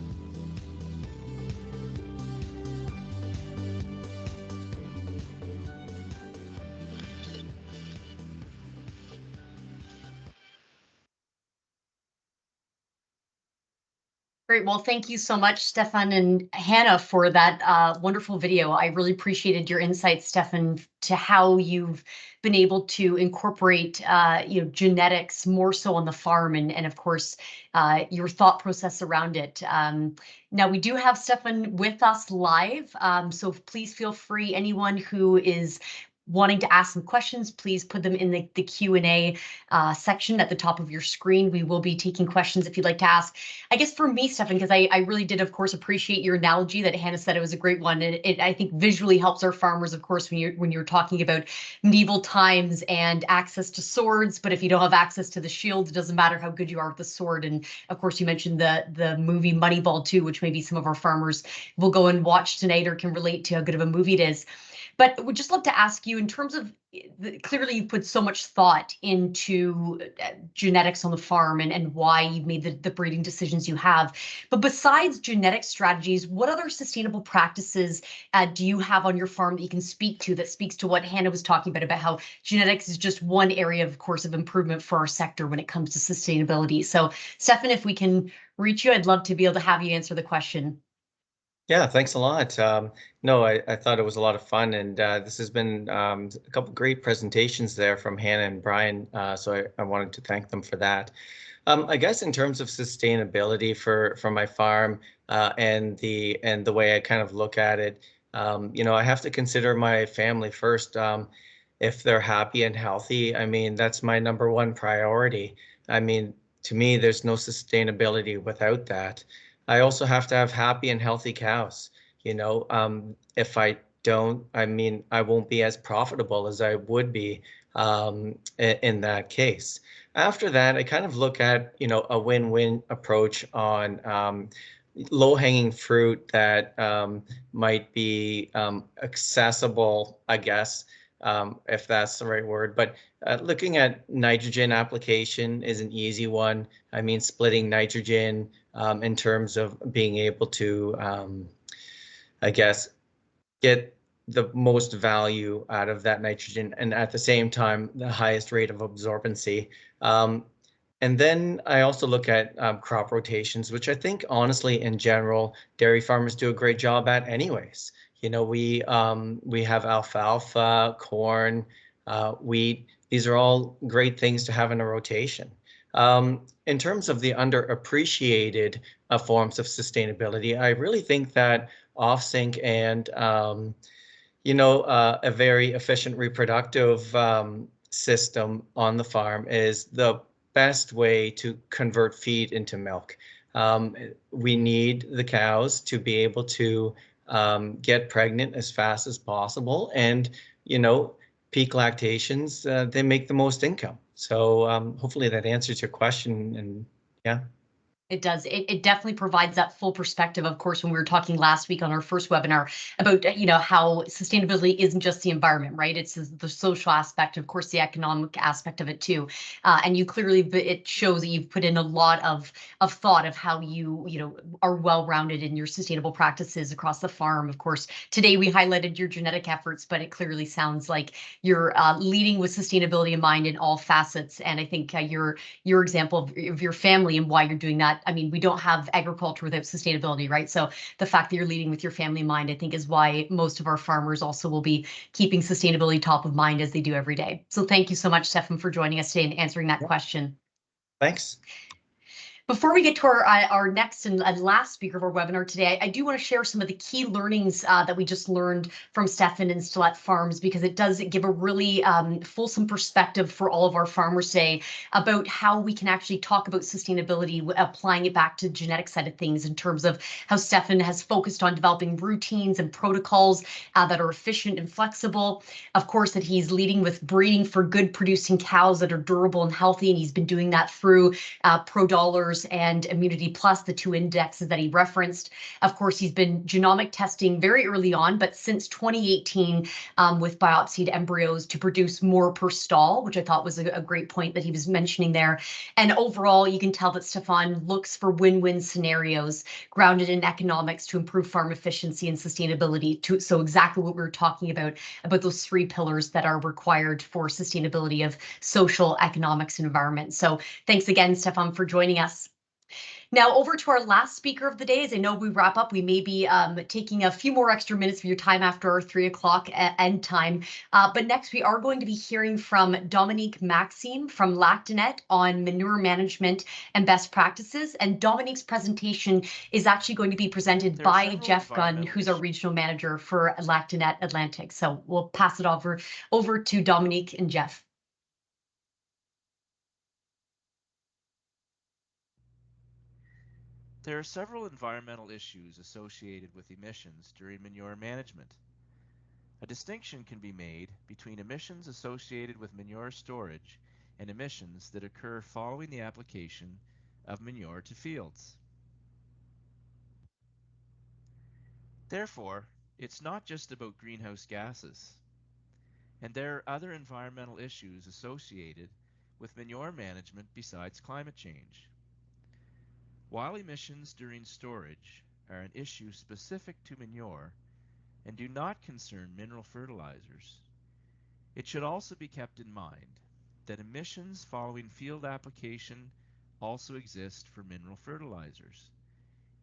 [SPEAKER 1] Great. Well, thank you so much, Stefan and Hannah, for that wonderful video. I really appreciated your insights, Stefan, to how you've been able to incorporate, genetics more so on the farm, and of course, your thought process around it. Now we do have Stefan with us live, so please feel free, anyone who is wanting to ask some questions, please put them in the Q&A section at the top of your screen. We will be taking questions if you'd like to ask. I guess for me, Stefan, because I really did, of course, appreciate your analogy that Hannah said. It was a great one. It I think visually helps our farmers, of course, when you're talking about medieval times and access to swords. But if you don't have access to the shield, it doesn't matter how good you are with the sword. And of course, you mentioned the movie Moneyball too, which maybe some of our farmers will go and watch tonight or can relate to how good of a movie it is. But would just love to ask you, in terms of clearly you put so much thought into genetics on the farm and why you've made the breeding decisions you have. But besides genetic strategies, what other sustainable practices do you have on your farm that you can speak to, that speaks to what Hannah was talking about how genetics is just one area, of course, of improvement for our sector when it comes to sustainability? So, Stefan, if we can reach you, I'd love to be able to have you answer the question.
[SPEAKER 6] Yeah, thanks a lot. No, I thought it was a lot of fun, and this has been a couple great presentations there from Hannah and Brian, so I wanted to thank them for that. I guess in terms of sustainability for my farm and the way I kind of look at it, I have to consider my family first. If they're happy and healthy, I mean, that's my number one priority. I mean, to me, there's no sustainability without that. I also have to have happy and healthy cows. If I don't, I mean, I won't be as profitable as I would be in that case. After that, I kind of look at, a win-win approach on low-hanging fruit that might be accessible, I guess, if that's the right word. But looking at nitrogen application is an easy one. I mean, splitting nitrogen in terms of being able to, I guess, get the most value out of that nitrogen and at the same time, the highest rate of absorbency. And then I also look at crop rotations, which I think honestly, in general, dairy farmers do a great job at anyways. We have alfalfa, corn, wheat. These are all great things to have in a rotation. In terms of the underappreciated forms of sustainability, I really think that off-sync and a very efficient reproductive system on the farm is the best way to convert feed into milk. We need the cows to be able to get pregnant as fast as possible, and peak lactations, they make the most income. So hopefully that answers your question. And yeah.
[SPEAKER 1] It does. It definitely provides that full perspective. Of course, when we were talking last week on our first webinar about, how sustainability isn't just the environment, right? It's the social aspect, of course, the economic aspect of it too. And you clearly, it shows that you've put in a lot of thought of how you are well-rounded in your sustainable practices across the farm. Of course, today we highlighted your genetic efforts, but it clearly sounds like you're leading with sustainability in mind in all facets. And I think your example of your family and why you're doing that. I mean, we don't have agriculture without sustainability, right? So the fact that you're leading with your family in mind, I think, is why most of our farmers also will be keeping sustainability top of mind as they do every day. So thank you so much, Stefan, for joining us today and answering that question.
[SPEAKER 6] Thanks.
[SPEAKER 1] Before we get to our next and last speaker of our webinar today, I do want to share some of the key learnings that we just learned from Stefan and Stilette Farms, because it does give a really fulsome perspective for all of our farmers today about how we can actually talk about sustainability, applying it back to the genetic side of things in terms of how Stefan has focused on developing routines and protocols that are efficient and flexible. Of course, that he's leading with breeding for good producing cows that are durable and healthy, and he's been doing that through ProDollars and Immunity Plus, the two indexes that he referenced. Of course, he's been genomic testing very early on, but since 2018 with biopsied embryos to produce more per stall, which I thought was a great point that he was mentioning there. And overall, you can tell that Stefan looks for win-win scenarios grounded in economics to improve farm efficiency and sustainability. So exactly what we were talking about those three pillars that are required for sustainability of social, economics, and environment. So thanks again, Stefan, for joining us. Now over to our last speaker of the day. As I know we wrap up, we may be taking a few more extra minutes of your time after our 3 o'clock end time. But next we are going to be hearing from Dominique Maxime from Lactanet on manure management and best practices. And Dominique's presentation is actually going to be presented by Jeff Gunn, who's our regional manager for Lactanet Atlantic. So we'll pass it over to Dominique and Jeff.
[SPEAKER 7] There are several environmental issues associated with emissions during manure management. A distinction can be made between emissions associated with manure storage and emissions that occur following the application of manure to fields. Therefore, it's not just about greenhouse gases. And there are other environmental issues associated with manure management besides climate change. While emissions during storage are an issue specific to manure and do not concern mineral fertilizers, it should also be kept in mind that emissions following field application also exist for mineral fertilizers,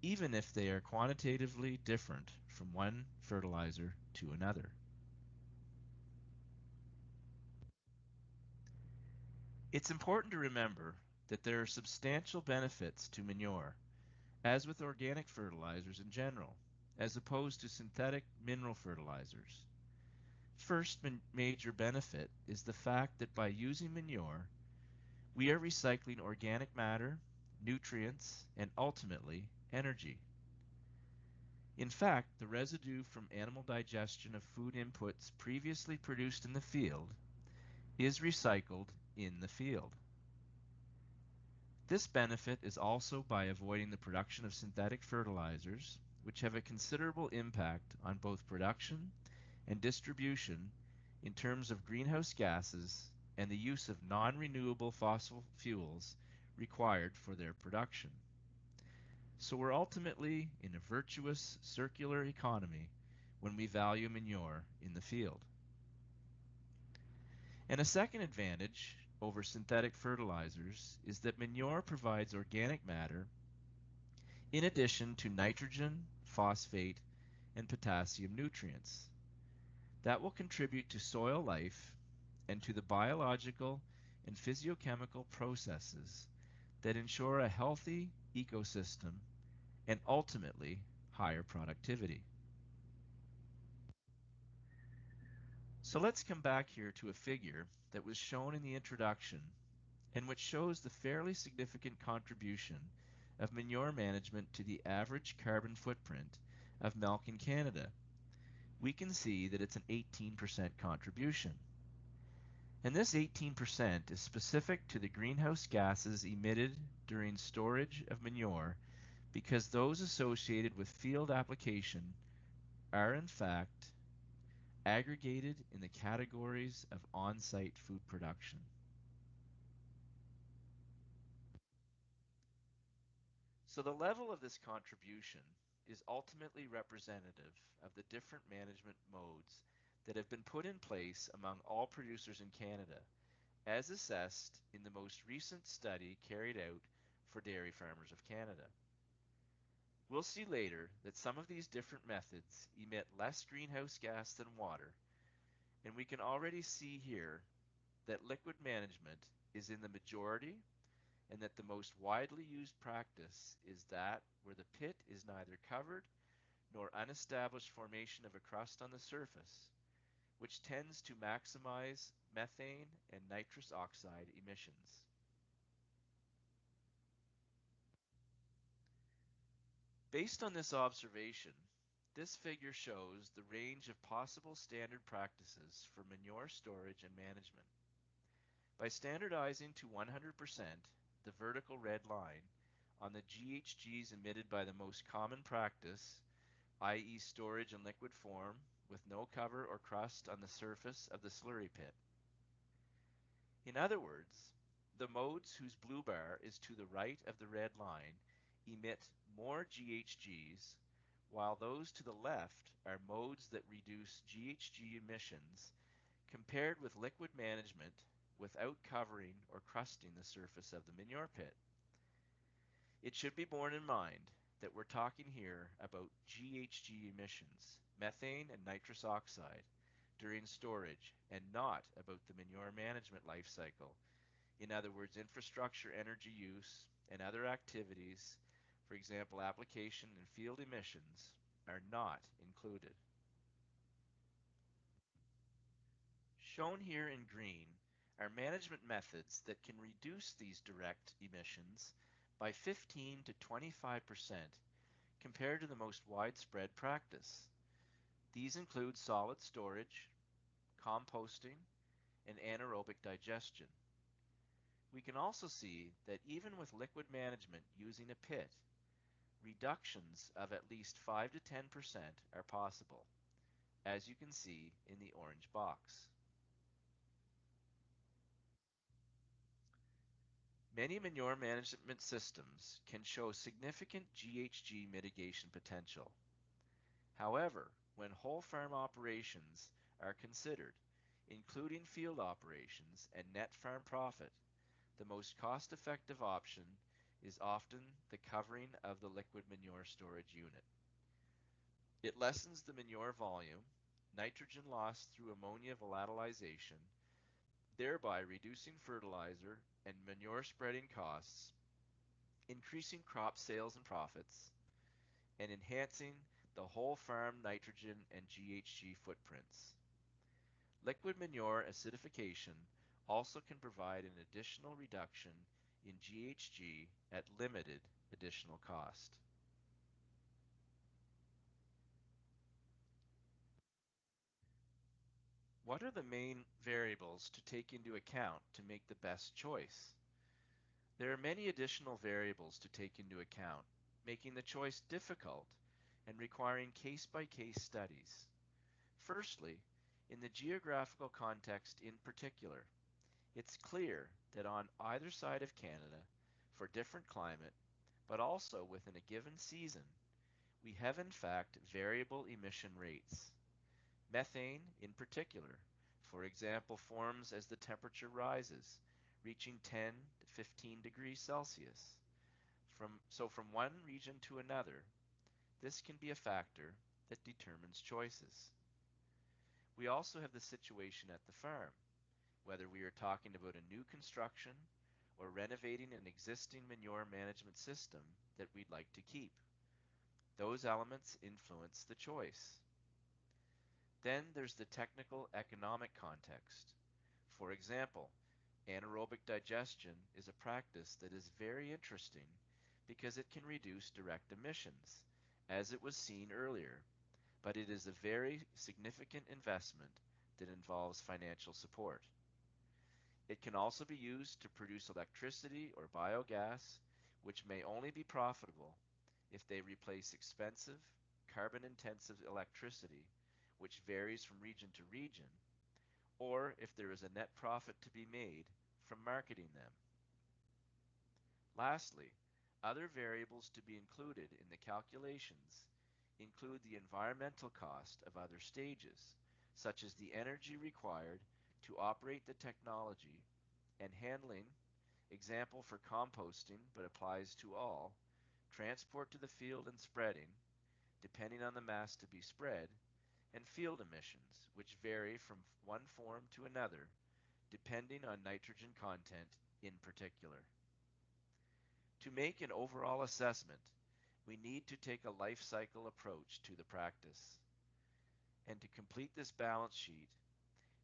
[SPEAKER 7] even if they are quantitatively different from one fertilizer to another. It's important to remember that there are substantial benefits to manure, as with organic fertilizers in general, as opposed to synthetic mineral fertilizers. First major benefit is the fact that by using manure, we are recycling organic matter, nutrients, and ultimately energy. In fact, the residue from animal digestion of food inputs previously produced in the field is recycled in the field. This benefit is also by avoiding the production of synthetic fertilizers, which have a considerable impact on both production and distribution in terms of greenhouse gases and the use of non-renewable fossil fuels required for their production. So we're ultimately in a virtuous circular economy when we value manure in the field. And a second advantage over synthetic fertilizers is that manure provides organic matter in addition to nitrogen, phosphate, and potassium nutrients that will contribute to soil life and to the biological and physiochemical processes that ensure a healthy ecosystem and ultimately higher productivity. So let's come back here to a figure that was shown in the introduction and which shows the fairly significant contribution of manure management to the average carbon footprint of milk in Canada. We can see that it's an 18% contribution. And this 18% is specific to the greenhouse gases emitted during storage of manure because those associated with field application are in fact aggregated in the categories of on-site food production. So the level of this contribution is ultimately representative of the different management modes that have been put in place among all producers in Canada, as assessed in the most recent study carried out for Dairy Farmers of Canada. We'll see later that some of these different methods emit less greenhouse gas than water, and we can already see here that liquid management is in the majority and that the most widely used practice is that where the pit is neither covered nor unestablished formation of a crust on the surface, which tends to maximize methane and nitrous oxide emissions. Based on this observation, this figure shows the range of possible standard practices for manure storage and management. By standardizing to 100% the vertical red line on the GHGs emitted by the most common practice, i.e. storage in liquid form with no cover or crust on the surface of the slurry pit. In other words, the modes whose blue bar is to the right of the red line emit more GHGs, while those to the left are modes that reduce GHG emissions compared with liquid management without covering or crusting the surface of the manure pit. It should be borne in mind that we're talking here about GHG emissions, methane and nitrous oxide, during storage and not about the manure management life cycle. In other words, infrastructure, energy use, and other activities, for example, application and field emissions, are not included. Shown here in green are management methods that can reduce these direct emissions by 15 to 25% compared to the most widespread practice. These include solid storage, composting, and anaerobic digestion. We can also see that even with liquid management using a pit, reductions of at least 5 to 10% are possible, as you can see in the orange box. Many manure management systems can show significant GHG mitigation potential. However, when whole farm operations are considered, including field operations and net farm profit, the most cost-effective option is often the covering of the liquid manure storage unit. It lessens the manure volume, nitrogen loss through ammonia volatilization, thereby reducing fertilizer and manure spreading costs, increasing crop sales and profits, and enhancing the whole farm nitrogen and GHG footprints. Liquid manure acidification also can provide an additional reduction in GHG at limited additional cost. What are the main variables to take into account to make the best choice? There are many additional variables to take into account, making the choice difficult and requiring case-by-case studies. Firstly, in the geographical context in particular, it's clear that on either side of Canada, for different climate, but also within a given season, we have in fact variable emission rates. Methane, in particular, for example, forms as the temperature rises, reaching 10 to 15 degrees Celsius. From one region to another, this can be a factor that determines choices. We also have the situation at the farm, whether we are talking about a new construction or renovating an existing manure management system that we'd like to keep. Those elements influence the choice. Then there's the technical economic context. For example, anaerobic digestion is a practice that is very interesting because it can reduce direct emissions, as it was seen earlier, but it is a very significant investment that involves financial support. It can also be used to produce electricity or biogas, which may only be profitable if they replace expensive, carbon-intensive electricity, which varies from region to region, or if there is a net profit to be made from marketing them. Lastly, other variables to be included in the calculations include the environmental cost of other stages, such as the energy required to operate the technology and handling, example for composting but applies to all, transport to the field and spreading, depending on the mass to be spread, and field emissions, which vary from one form to another, depending on nitrogen content in particular. To make an overall assessment, we need to take a life cycle approach to the practice. And to complete this balance sheet,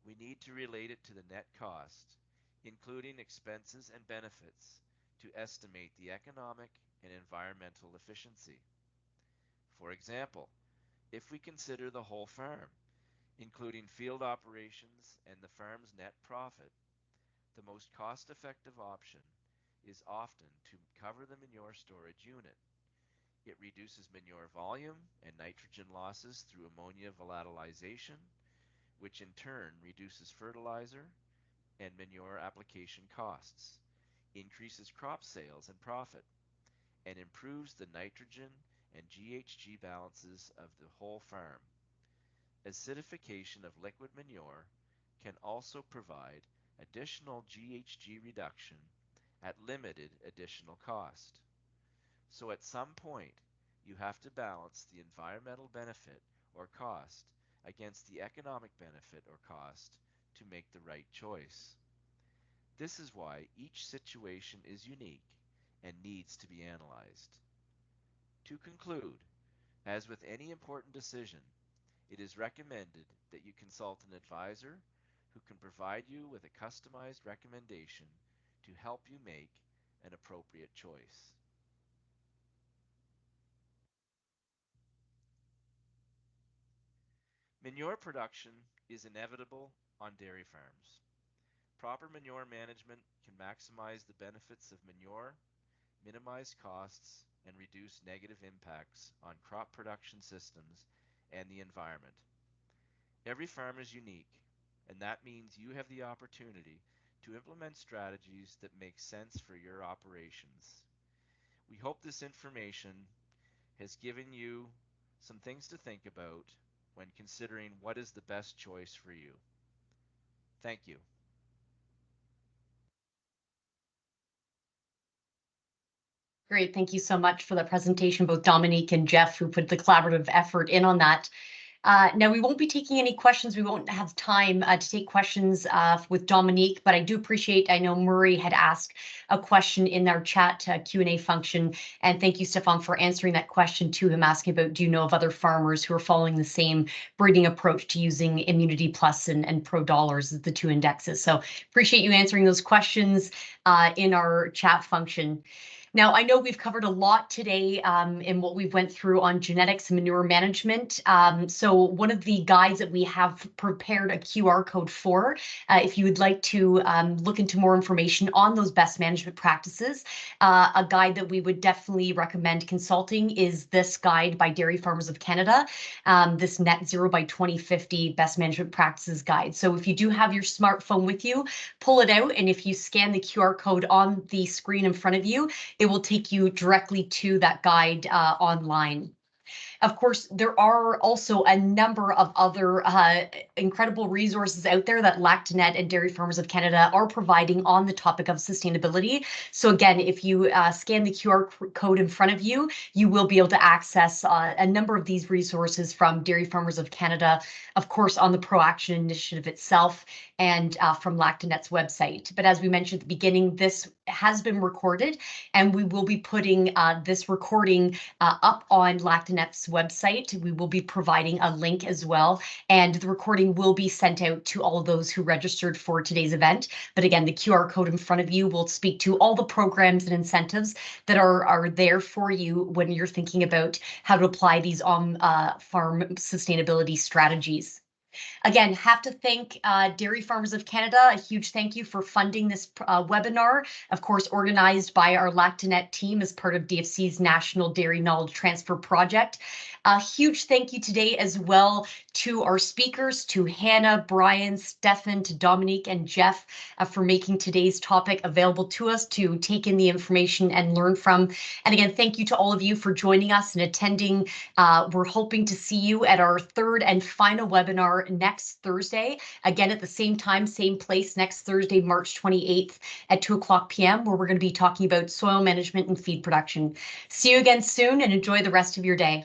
[SPEAKER 7] we need to relate it to the net cost, including expenses and benefits, to estimate the economic and environmental efficiency. For example, if we consider the whole farm, including field operations and the farm's net profit, the most cost-effective option is often to cover the manure storage unit. It reduces manure volume and nitrogen losses through ammonia volatilization, which in turn reduces fertilizer and manure application costs, increases crop sales and profit, and improves the nitrogen and GHG balances of the whole farm. Acidification of liquid manure can also provide additional GHG reduction at limited additional cost. So at some point, you have to balance the environmental benefit or cost against the economic benefit or cost to make the right choice. This is why each situation is unique and needs to be analyzed. To conclude, as with any important decision, it is recommended that you consult an advisor who can provide you with a customized recommendation to help you make an appropriate choice. Manure production is inevitable on dairy farms. Proper manure management can maximize the benefits of manure, minimize costs, and reduce negative impacts on crop production systems and the environment. Every farm is unique, and that means you have the opportunity to implement strategies that make sense for your operations. We hope this information has given you some things to think about when considering what is the best choice for you. Thank you.
[SPEAKER 1] Great. Thank you so much for the presentation, both Dominique and Jeff, who put the collaborative effort in on that. Now, we won't be taking any questions. We won't have time to take questions with Dominique, but I do appreciate, I know Murray had asked a question in our chat Q&A function, and thank you, Stefan, for answering that question to him, asking about, do you know of other farmers who are following the same breeding approach to using Immunity Plus and Pro Dollars as the two indexes? So appreciate you answering those questions in our chat function. Now, I know we've covered a lot today in what we've went through on genetics and manure management. So one of the guides that we have prepared a QR code for, if you would like to look into more information on those best management practices, a guide that we would definitely recommend consulting is this guide by Dairy Farmers of Canada, this NetZero by 2050 Best Management Practices Guide. So if you do have your smartphone with you, pull it out, and if you scan the QR code on the screen in front of you, it will take you directly to that guide online. Of course, there are also a number of other incredible resources out there that Lactanet and Dairy Farmers of Canada are providing on the topic of sustainability. So again, if you scan the QR code in front of you, you will be able to access a number of these resources from Dairy Farmers of Canada, of course, on the ProAction Initiative itself, and from Lactanet's website. But as we mentioned at the beginning, this has been recorded, and we will be putting this recording up on Lactanet's website. We will be providing a link as well, and the recording will be sent out to all of those who registered for today's event. But again, the QR code in front of you will speak to all the programs and incentives that are there for you when you're thinking about how to apply these on-farm sustainability strategies. Again, have to thank Dairy Farmers of Canada. A huge thank you for funding this webinar, of course, organized by our Lactanet team as part of DFC's National Dairy Knowledge Transfer Project. A huge thank you today as well to our speakers, to Hannah, Brian, Stefan, to Dominique and Jeff for making today's topic available to us to take in the information and learn from. And again, thank you to all of you for joining us and attending. We're hoping to see you at our third and final webinar next Thursday, again at the same time, same place, next Thursday, March 28th at 2:00 p.m., where we're going to be talking about soil management and feed production. See you again soon, and enjoy the rest of your day.